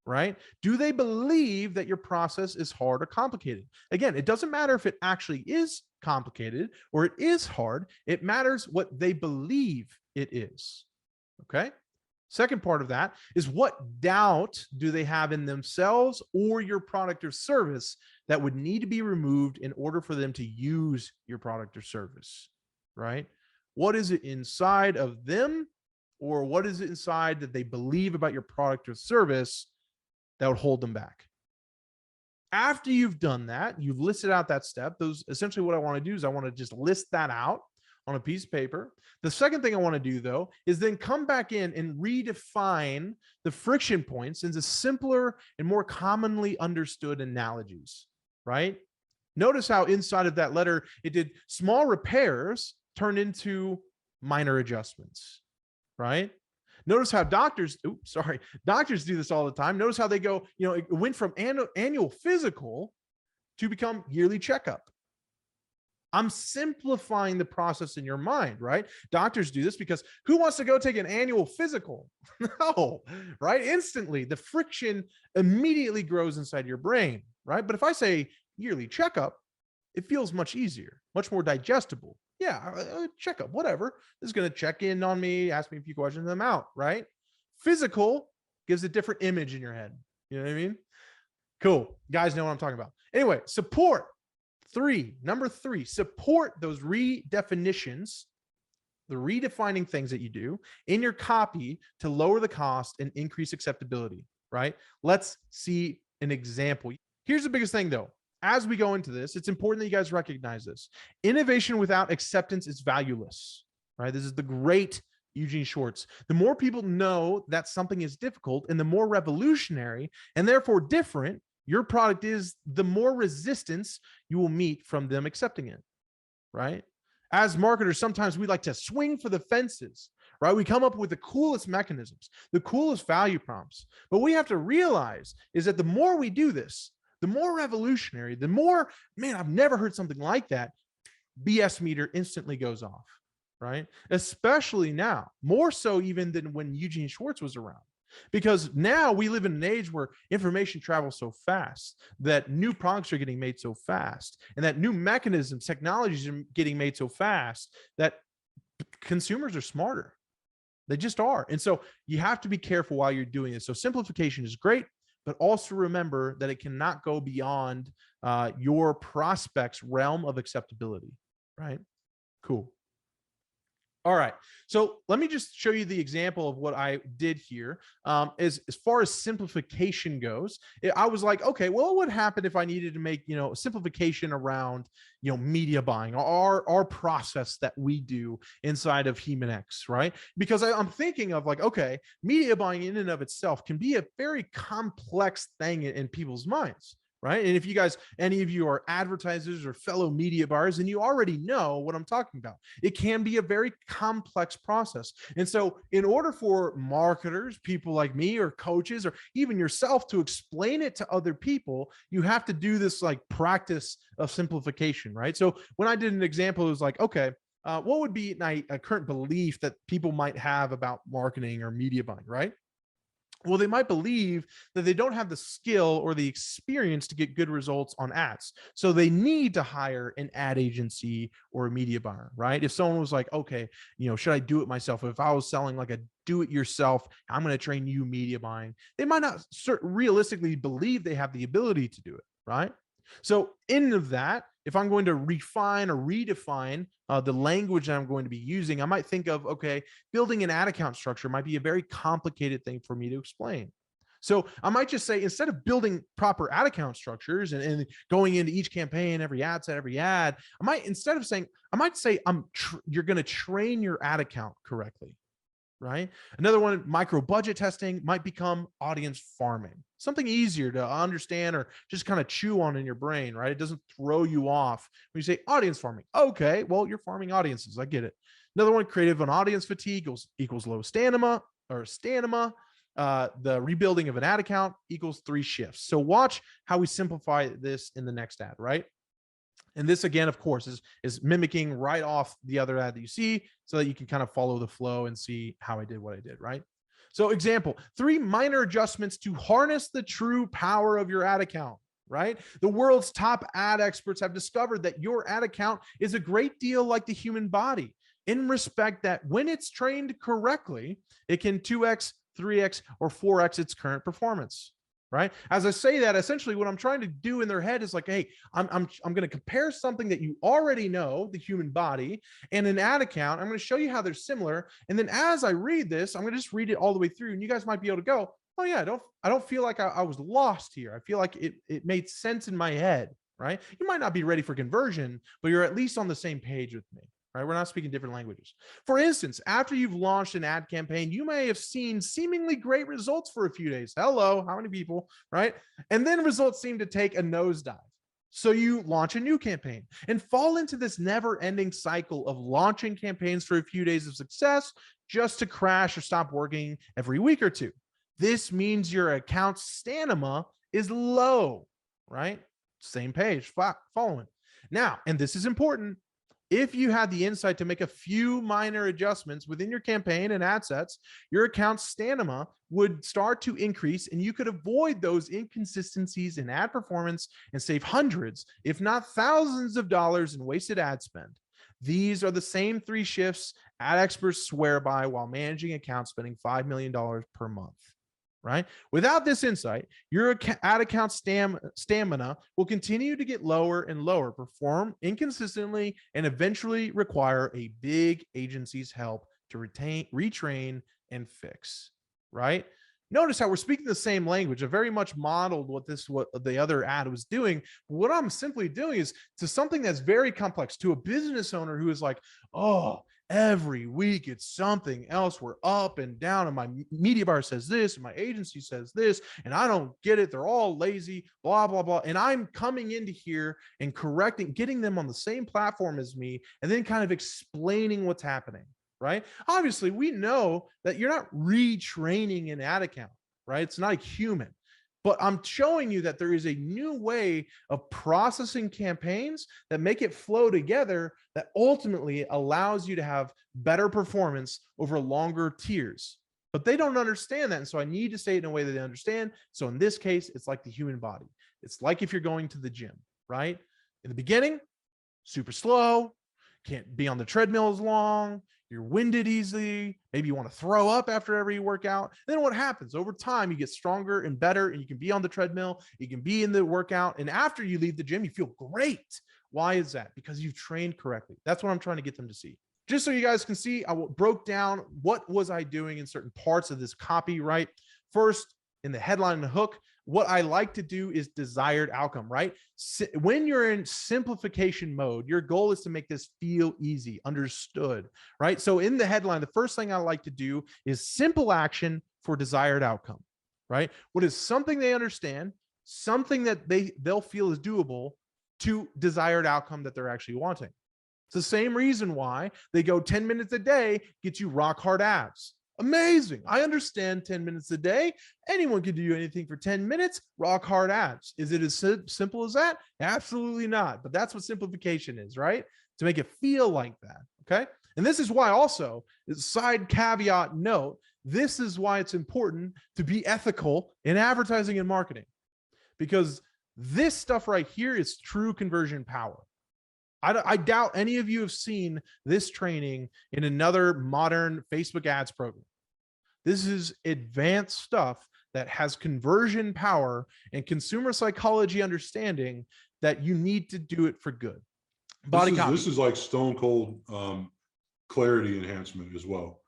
right? Do they believe that your process is hard or complicated? Again, it doesn't matter if it actually is complicated or it is hard. It matters what they believe it is, okay? Second part of that is, what doubt do they have in themselves or your product or service that would need to be removed in order for them to use your product or service, right? What is it inside of them, or what is it inside that they believe about your product or service that would hold them back? After you've done that, you've listed out that step. Those essentially what I want to do is I want to just list that out on a piece of paper. The second thing I want to do, though, is then come back in and redefine the friction points into simpler and more commonly understood analogies, right? Notice how inside of that letter, it did small repairs turn into minor adjustments, right? Notice how doctors do this all the time. Notice how they go, it went from annual physical to become yearly checkup. I'm simplifying the process in your mind, right? Doctors do this because who wants to go take an annual physical? No, right? Instantly, the friction immediately grows inside your brain, right? But if I say yearly checkup, it feels much easier, much more digestible. Yeah, checkup, whatever. This is going to check in on me, ask me a few questions, and I'm out, right? Physical gives a different image in your head. You know what I mean? Cool. You guys know what I'm talking about. Anyway, support. Number three, support those redefinitions, the redefining things that you do in your copy to lower the cost and increase acceptability, right? Let's see an example. Here's the biggest thing, though. As we go into this, it's important that you guys recognize this. Innovation without acceptance is valueless, right? This is the great Eugene Schwartz. The more people know that something is difficult and the more revolutionary and therefore different your product is, the more resistance you will meet from them accepting it, right? As marketers, sometimes we like to swing for the fences, right? We come up with the coolest mechanisms, the coolest value prompts. But what we have to realize is that the more we do this, the more revolutionary, the more, man, I've never heard something like that, BS meter instantly goes off, right? Especially now, more so even than when Eugene Schwartz was around. Because now we live in an age where information travels so fast, that new products are getting made so fast, and that new mechanisms, technologies are getting made so fast that consumers are smarter. They just are. And so you have to be careful while you're doing this. So simplification is great, but also remember that it cannot go beyond your prospect's realm of acceptability, right? Cool. All right. So let me just show you the example of what I did here. As far as simplification goes, I was like, okay, well, what would happen if I needed to make, simplification around, media buying, our process that we do inside of Heuristics, right? Because I'm thinking of like, okay, media buying in and of itself can be a very complex thing in people's minds, right? And if you guys, any of you are advertisers or fellow media buyers, and you already know what I'm talking about, it can be a very complex process. And so in order for marketers, people like me or coaches, or even yourself to explain it to other people, you have to do this like practice of simplification, right? So when I did an example, it was like, okay, what would be a current belief that people might have about marketing or media buying, right? Well, they might believe that they don't have the skill or the experience to get good results on ads. So they need to hire an ad agency or a media buyer, right? If someone was like, okay, should I do it myself? If I was selling like a do it yourself, I'm going to train you media buying. They might not realistically believe they have the ability to do it, right? So in of that, if I'm going to refine or redefine the language that I'm going to be using, I might think of, okay, building an ad account structure might be a very complicated thing for me to explain. So I might just say, instead of building proper ad account structures and going into each campaign, every ad set, every ad, I might say, you're going to train your ad account correctly. Right? Another one, micro budget testing, might become audience farming, something easier to understand or just kind of chew on in your brain, right? It doesn't throw you off when you say audience farming. Okay, well, you're farming audiences. I get it. Another one, creative and audience fatigue equals low stamina or stamina. The rebuilding of an ad account equals 3 shifts. So watch how we simplify this in the next ad, right? And this, again, of course, is mimicking right off the other ad that you see so that you can kind of follow the flow and see how I did what I did, right? So example, 3 minor adjustments to harness the true power of your ad account, right? The world's top ad experts have discovered that your ad account is a great deal like the human body in respect that when it's trained correctly, it can 2x, 3x, or 4x its current performance. Right? As I say that, essentially what I'm trying to do in their head is like, hey, I'm going to compare something that you already know, the human body, and an ad account. I'm going to show you how they're similar. And then as I read this, I'm going to just read it all the way through. And you guys might be able to go, oh yeah, I don't feel like I was lost here. I feel like it made sense in my head, right? You might not be ready for conversion, but you're at least on the same page with me. Right? We're not speaking different languages. For instance, after you've launched an ad campaign, you may have seen seemingly great results for a few days. Hello, how many people, right? And then results seem to take a nosedive. So you launch a new campaign and fall into this never-ending cycle of launching campaigns for a few days of success just to crash or stop working every week or two. This means your account's stamina is low, right? Same page, following. Now, and this is important, if you had the insight to make a few minor adjustments within your campaign and ad sets, your account's stamina would start to increase and you could avoid those inconsistencies in ad performance and save hundreds, if not thousands of dollars in wasted ad spend. These are the same 3 shifts ad experts swear by while managing accounts spending $5 million per month. Right? Without this insight, your ad account stamina will continue to get lower and lower, perform inconsistently, and eventually require a big agency's help to retrain, and fix. Right? Notice how we're speaking the same language. I very much modeled what the other ad was doing. What I'm simply doing is to something that's very complex to a business owner who is like, oh, every week it's something else. We're up and down, and my media buyer says this, and my agency says this, and I don't get it. They're all lazy, blah, blah, blah. And I'm coming into here and correcting, getting them on the same platform as me, and then kind of explaining what's happening, right? Obviously, we know that you're not retraining an ad account, right? It's not a human. But I'm showing you that there is a new way of processing campaigns that make it flow together that ultimately allows you to have better performance over longer tiers. But they don't understand that. And so I need to say it in a way that they understand. So in this case, it's like the human body. It's like if you're going to the gym, right? In the beginning, super slow, can't be on the treadmill as long, you're winded easily, maybe you want to throw up after every workout. Then what happens? Over time, you get stronger and better, and you can be on the treadmill, you can be in the workout, and after you leave the gym, you feel great. Why is that? Because you've trained correctly. That's what I'm trying to get them to see. Just so you guys can see, I broke down what was I doing in certain parts of this copy, right? First, in the headline and the hook, what I like to do is desired outcome, right? When you're in simplification mode, your goal is to make this feel easy, understood, right? So in the headline, the first thing I like to do is simple action for desired outcome, right? What is something they understand, something that they'll feel is doable to desired outcome that they're actually wanting. It's the same reason why they go 10 minutes a day, get you rock hard abs. Amazing. I understand 10 minutes a day. Anyone can do anything for 10 minutes, rock hard abs. Is it as simple as that? Absolutely not. But that's what simplification is, right? To make it feel like that. Okay. And this is why also, side caveat note, this is why it's important to be ethical in advertising and marketing, because this stuff right here is true conversion power. I doubt any of you have seen this training in another modern Facebook ads program. This is advanced stuff that has conversion power and consumer psychology understanding that you need to do it for good. This is like stone cold clarity enhancement as well.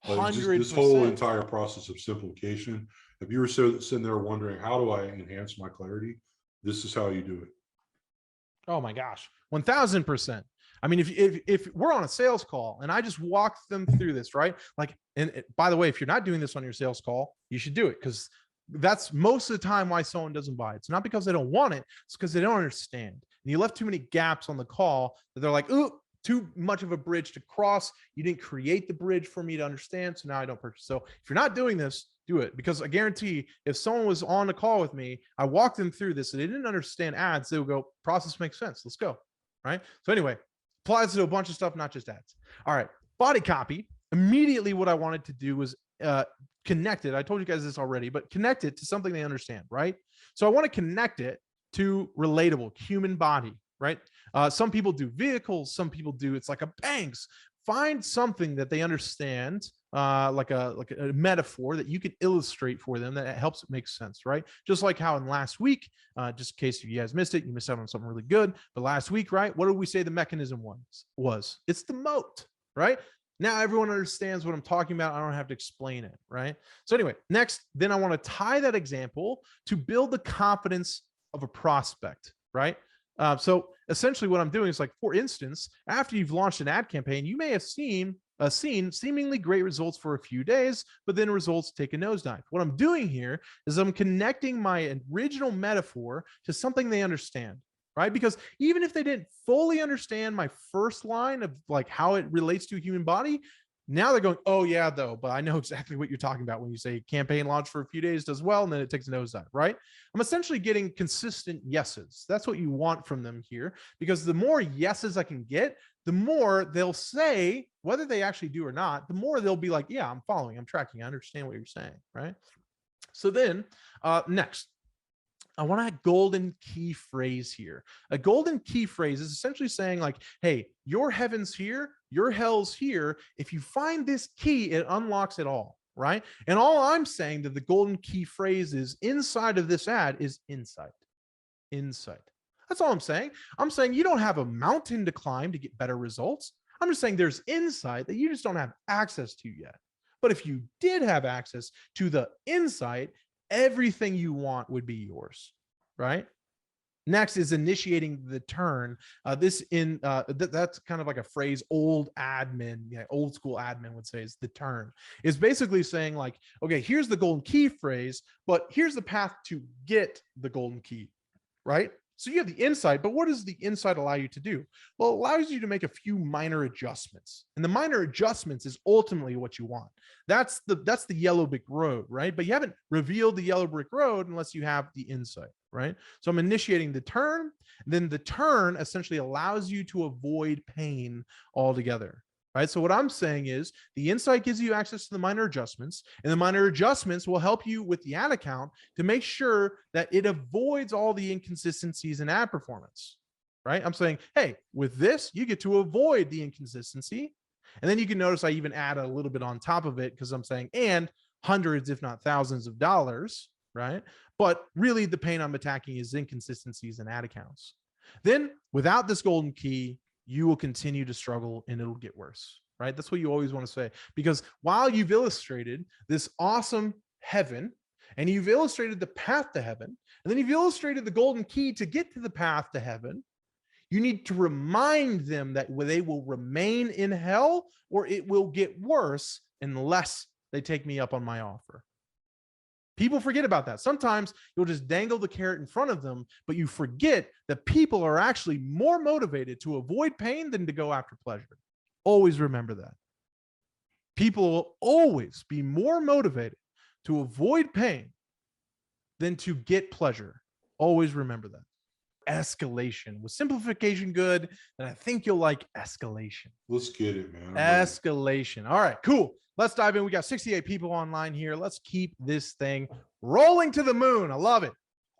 This whole entire process of simplification. If you were sitting there wondering, how do I enhance my clarity? This is how you do it. Oh my gosh, 1000%. I mean, if we're on a sales call and I just walk them through this, right? Like, and by the way, if you're not doing this on your sales call, you should do it, because that's most of the time why someone doesn't buy. It's not because they don't want it. It's because they don't understand. And you left too many gaps on the call that they're like, ooh, too much of a bridge to cross. You didn't create the bridge for me to understand. So now I don't purchase. So if you're not doing this, do it, because I guarantee if someone was on a call with me, I walked them through this and they didn't understand ads, they would go, process makes sense. Let's go. Right. So anyway, applies to a bunch of stuff, not just ads. All right. Body copy. Immediately what I wanted to do was connect it. I told you guys this already, but connect it to something they understand. Right. So I want to connect it to relatable human body. Right. Some people do vehicles. Some people do, it's like a banks. Find something that they understand, like a metaphor that you can illustrate for them that helps it make sense, right? Just like how in last week, just in case you guys missed it, you missed out on something really good. But last week, right? What did we say the mechanism was? It's the moat, right? Now everyone understands what I'm talking about. I don't have to explain it, right? So anyway, next, then I want to tie that example to build the confidence of a prospect, right? So essentially what I'm doing is, like, for instance, after you've launched an ad campaign, you may have seen seemingly great results for a few days, but then results take a nosedive. What I'm doing here is I'm connecting my original metaphor to something they understand, right? Because even if they didn't fully understand my first line of like how it relates to a human body, now they're going, oh yeah, though, but I know exactly what you're talking about when you say campaign launch for a few days does well and then it takes a nosedive, right? I'm essentially getting consistent yeses. That's what you want from them here, because the more yeses I can get, the more they'll say, whether they actually do or not, the more they'll be like, yeah, I'm following, I'm tracking, I understand what you're saying, right? So then next, I want a golden key phrase here. A golden key phrase is essentially saying, like, hey, your heaven's here, your hell's here. If you find this key, it unlocks it all, right? And all I'm saying that the golden key phrase is inside of this ad is insight. Insight. That's all I'm saying. I'm saying you don't have a mountain to climb to get better results. I'm just saying there's insight that you just don't have access to yet. But if you did have access to the insight, everything you want would be yours, right? Next is initiating the turn. That's kind of like a phrase old school admin would say, is the turn. Is basically saying, like, okay, here's the golden key phrase, but here's the path to get the golden key, right? So you have the insight, but what does the insight allow you to do? Well, it allows you to make a few minor adjustments. And the minor adjustments is ultimately what you want. That's the yellow brick road, right? But you haven't revealed the yellow brick road unless you have the insight, right? So I'm initiating the turn. Then the turn essentially allows you to avoid pain altogether. Right. So what I'm saying is the insight gives you access to the minor adjustments, and the minor adjustments will help you with the ad account to make sure that it avoids all the inconsistencies in ad performance. Right. I'm saying, hey, with this, you get to avoid the inconsistency. And then you can notice I even add a little bit on top of it, because I'm saying, and hundreds, if not thousands of dollars. Right. But really the pain I'm attacking is inconsistencies in ad accounts. Then without this golden key, you will continue to struggle and it'll get worse, right? That's what you always want to say, because while you've illustrated this awesome heaven, and you've illustrated the path to heaven, and then you've illustrated the golden key to get to the path to heaven, you need to remind them that they will remain in hell or it will get worse unless they take me up on my offer. People forget about that. Sometimes you'll just dangle the carrot in front of them, but you forget that people are actually more motivated to avoid pain than to go after pleasure. Always remember that. People will always be more motivated to avoid pain than to get pleasure. Always remember that. Escalation. Was simplification good? Then I think you'll like escalation. Let's get it, man. Escalation. All right, cool. Let's dive in. We got 68 people online here. Let's keep this thing rolling to the moon. I love it.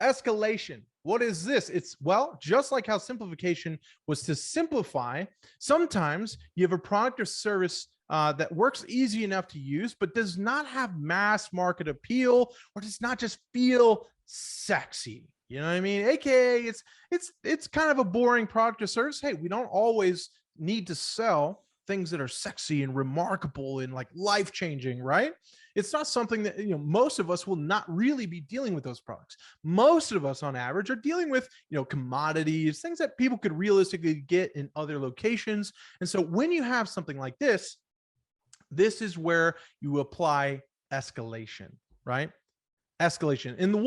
Escalation. What is this? It's, well, just like how simplification was to simplify, sometimes you have a product or service that works easy enough to use, but does not have mass market appeal, or does not just feel sexy. You know what I mean? AKA it's kind of a boring product or service. Hey, we don't always need to sell things that are sexy and remarkable and like life-changing, right? It's not something that, you know, most of us will not really be dealing with those products. Most of us on average are dealing with, you know, commodities, things that people could realistically get in other locations. And so when you have something like this is where you apply escalation, right? Escalation. And the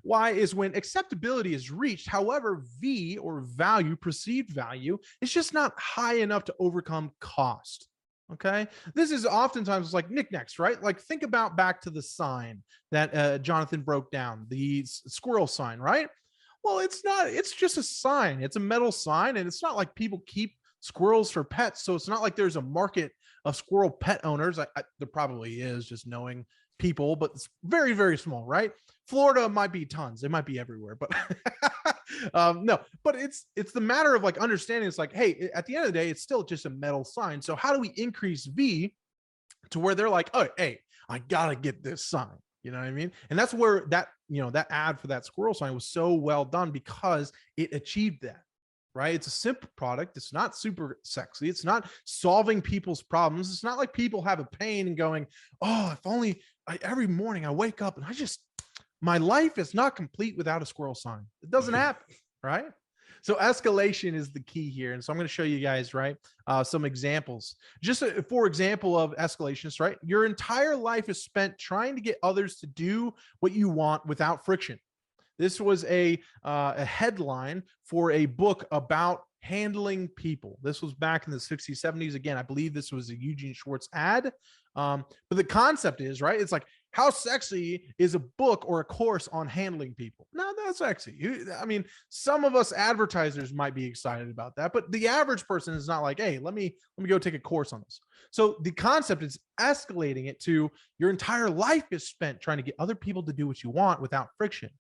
why is when acceptability is reached. However, V, or value, perceived value, is just not high enough to overcome cost. Okay. This is oftentimes like knickknacks, right? Like think about back to the sign that Jonathan broke down, the squirrel sign, right? Well, it's just a sign. It's a metal sign, and it's not like people keep squirrels for pets. So it's not like there's a market of squirrel pet owners. There probably is, just knowing people, but it's very, very small, right? Florida might be tons. It might be everywhere, but no, but it's the matter of like understanding. It's like, hey, at the end of the day, it's still just a metal sign. So how do we increase V to where they're like, oh, hey, I gotta get this sign. You know what I mean? And that's where that, you know, that ad for that squirrel sign was so well done, because it achieved that. Right? It's a simple product. It's not super sexy. It's not solving people's problems. It's not like people have a pain and going, oh, if only every morning I wake up and my life is not complete without a squirrel sign. It doesn't happen, right? So escalation is the key here. And so I'm going to show you guys, right, some examples. Just for example of escalations, right? Your entire life is spent trying to get others to do what you want without friction. This was a headline for a book about handling people. This was back in the 60s, 70s. Again, I believe this was a Eugene Schwartz ad. But the concept is, right, it's like, how sexy is a book or a course on handling people? Not that sexy. I mean, some of us advertisers might be excited about that, but the average person is not like, hey, let me go take a course on this. So the concept is escalating it to your entire life is spent trying to get other people to do what you want without friction.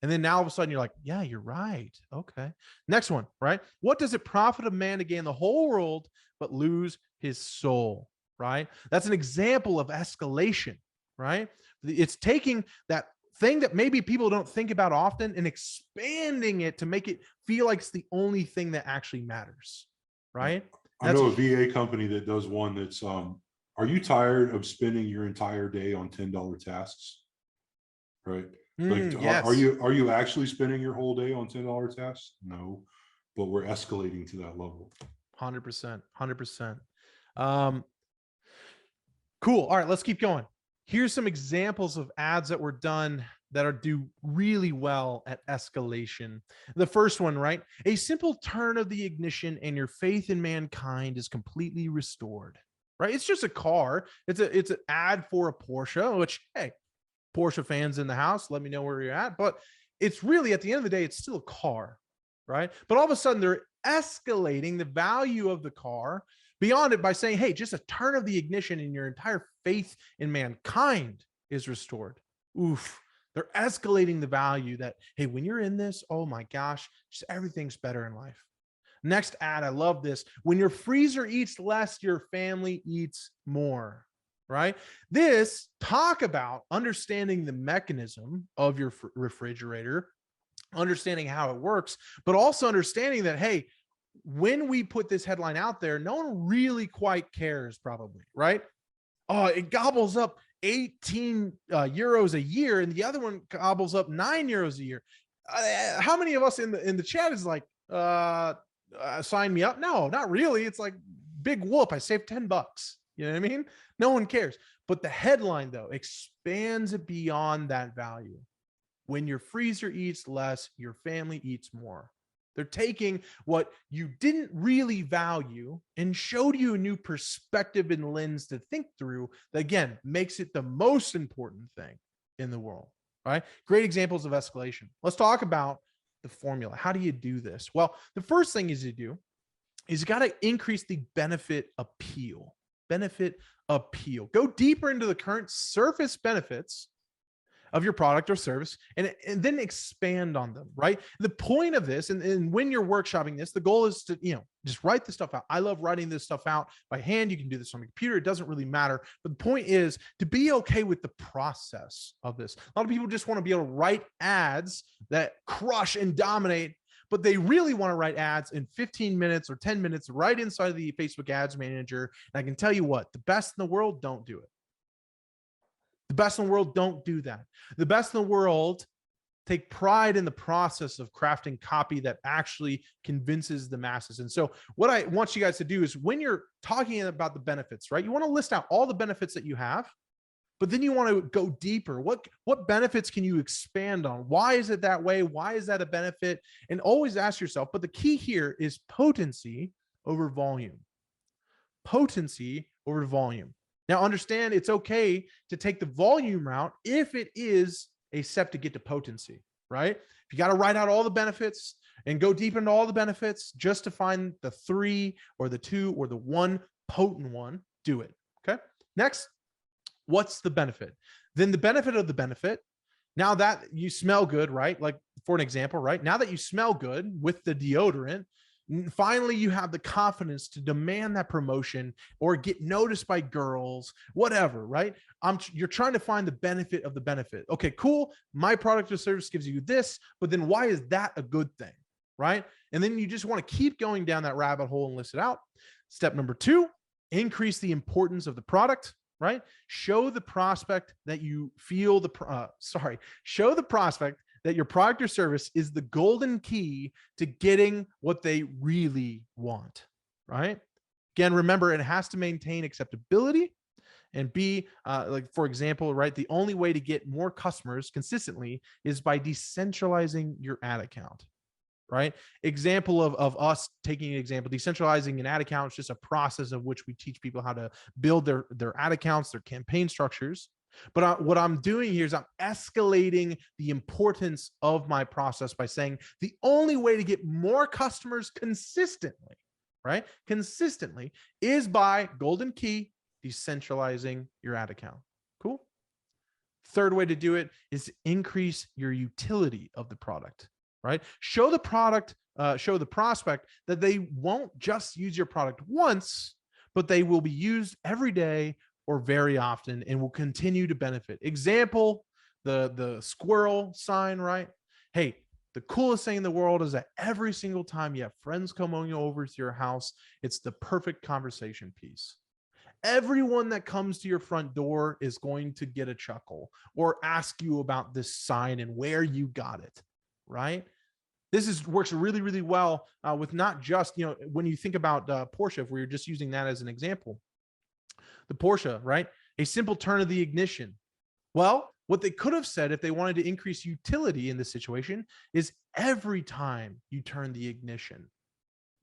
And then now all of a sudden you're like, yeah, you're right. Okay. Next one, right? What does it profit a man to gain the whole world but lose his soul, right? That's an example of escalation, right? It's taking that thing that maybe people don't think about often and expanding it to make it feel like it's the only thing that actually matters, right? I know a VA company that does one that's, are you tired of spending your entire day on $10 tasks? Right? Like, yes. are you actually spending your whole day on $10 tasks? No, but we're escalating to that level. 100%, 100%. Cool. All right, let's keep going. Here's some examples of ads that were done that do really well at escalation. The first one, right? A simple turn of the ignition and your faith in mankind is completely restored, right? It's just a car. It's an ad for a Porsche, which, hey, Porsche fans in the house, let me know where you're at. But it's really, at the end of the day, it's still a car, right? But all of a sudden they're escalating the value of the car beyond it by saying, hey, just a turn of the ignition and your entire faith in mankind is restored. Oof. They're escalating the value that, hey, when you're in this, oh my gosh, just everything's better in life. Next ad, I love this. When your freezer eats less, your family eats more. Right? This talk about understanding the mechanism of your refrigerator, understanding how it works, but also understanding that, hey, when we put this headline out there, no one really quite cares probably, right? Oh, it gobbles up 18 euros a year and the other one gobbles up 9 euros a year. How many of us in the chat is like, sign me up? No, not really. It's like, big whoop. I saved $10. You know what I mean? No one cares. But the headline, though, expands it beyond that value. When your freezer eats less, your family eats more. They're taking what you didn't really value and showed you a new perspective and lens to think through that, again, makes it the most important thing in the world, right? Great examples of escalation. Let's talk about the formula. How do you do this? Well, the first thing is you got to increase the benefit appeal. Benefit appeal. Go deeper into the current surface benefits of your product or service and then expand on them, right? The point of this, and when you're workshopping this, the goal is to, just write this stuff out. I love writing this stuff out by hand. You can do this on a computer. It doesn't really matter. But the point is to be okay with the process of this. A lot of people just want to be able to write ads that crush and dominate, but they really want to write ads in 15 minutes or 10 minutes right inside of the Facebook Ads Manager. And I can tell you what, the best in the world don't do it. The best in the world don't do that. The best in the world take pride in the process of crafting copy that actually convinces the masses. And so what I want you guys to do is when you're talking about the benefits, right? You want to list out all the benefits that you have, but then you want to go deeper. What benefits can you expand on? Why is it that way? Why is that a benefit? And always ask yourself, but the key here is potency over volume. Potency over volume. Now, understand it's okay to take the volume route if it is a step to get to potency, right? If you got to write out all the benefits and go deep into all the benefits just to find the 3 or the 2 or the 1 potent one, do it, okay? Next, what's the benefit? Then the benefit of the benefit, now that you smell good, right? Like for an example, right? Now that you smell good with the deodorant, finally, you have the confidence to demand that promotion or get noticed by girls, whatever, right? You're trying to find the benefit of the benefit. Okay, cool. My product or service gives you this, but then why is that a good thing, right? And then you just want to keep going down that rabbit hole and list it out. Step number 2, increase the importance of the product, right? Show the prospect that you feel show the prospect that your product or service is the golden key to getting what they really want, right? Again, remember, it has to maintain acceptability and be like, for example, right? The only way to get more customers consistently is by decentralizing your ad account, right? Example of us taking an example, decentralizing an ad account is just a process of which we teach people how to build their ad accounts, their campaign structures. But what I'm doing here is I'm escalating the importance of my process by saying the only way to get more customers consistently, right? Consistently is by golden key, decentralizing your ad account. Cool. Third way to do it is increase your utility of the product, right? Show the prospect that they won't just use your product once, but they will be used every day or very often and will continue to benefit. Example, the squirrel sign, right? Hey, the coolest thing in the world is that every single time you have friends coming over to your house, it's the perfect conversation piece. Everyone that comes to your front door is going to get a chuckle or ask you about this sign and where you got it, right? This works really, really well with not just, when you think about Porsche, if we were just using that as an example. The Porsche, right? A simple turn of the ignition. Well, what they could have said if they wanted to increase utility in this situation is every time you turn the ignition,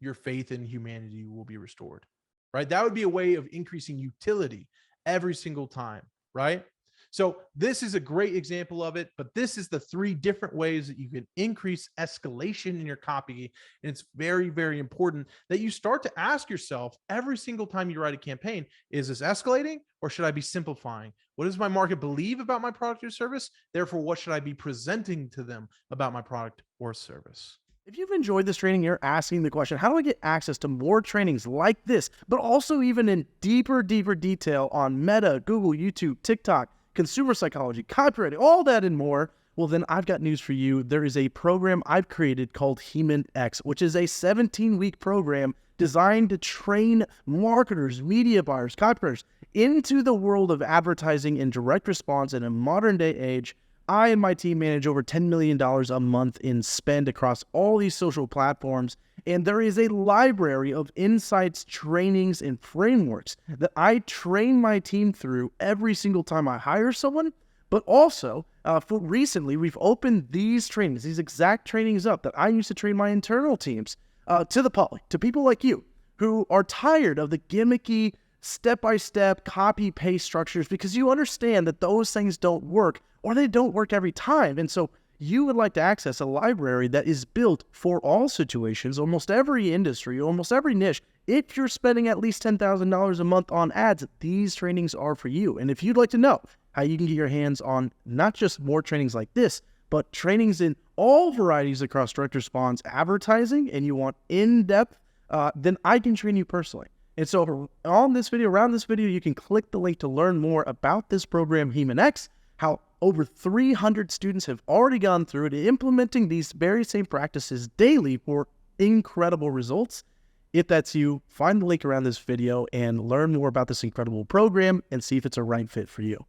your faith in humanity will be restored, right? That would be a way of increasing utility every single time, right? So this is a great example of it, but this is the 3 different ways that you can increase escalation in your copy. And it's very, very important that you start to ask yourself every single time you write a campaign, is this escalating or should I be simplifying? What does my market believe about my product or service? Therefore, what should I be presenting to them about my product or service? If you've enjoyed this training, you're asking the question, how do I get access to more trainings like this, but also even in deeper detail on Meta, Google, YouTube, TikTok, consumer psychology, copywriting, all that and more? Well, then I've got news for you. There is a program I've created called HeuristicX, which is a 17-week program designed to train marketers, media buyers, copywriters into the world of advertising and direct response in a modern day age I and my team manage over $10 million a month in spend across all these social platforms, and there is a library of insights, trainings, and frameworks that I train my team through every single time I hire someone. But also, for recently, we've opened these trainings, these exact trainings up that I used to train my internal teams to the public, to people like you who are tired of the gimmicky, step-by-step copy-paste structures because you understand that those things don't work or they don't work every time. And so you would like to access a library that is built for all situations, almost every industry, almost every niche. If you're spending at least $10,000 a month on ads, these trainings are for you. And if you'd like to know how you can get your hands on not just more trainings like this, but trainings in all varieties across direct response advertising, and you want in-depth, then I can train you personally. And so on this video, around this video, you can click the link to learn more about this program, HeumanX, how over 300 students have already gone through it, implementing these very same practices daily for incredible results. If that's you, find the link around this video and learn more about this incredible program and see if it's a right fit for you.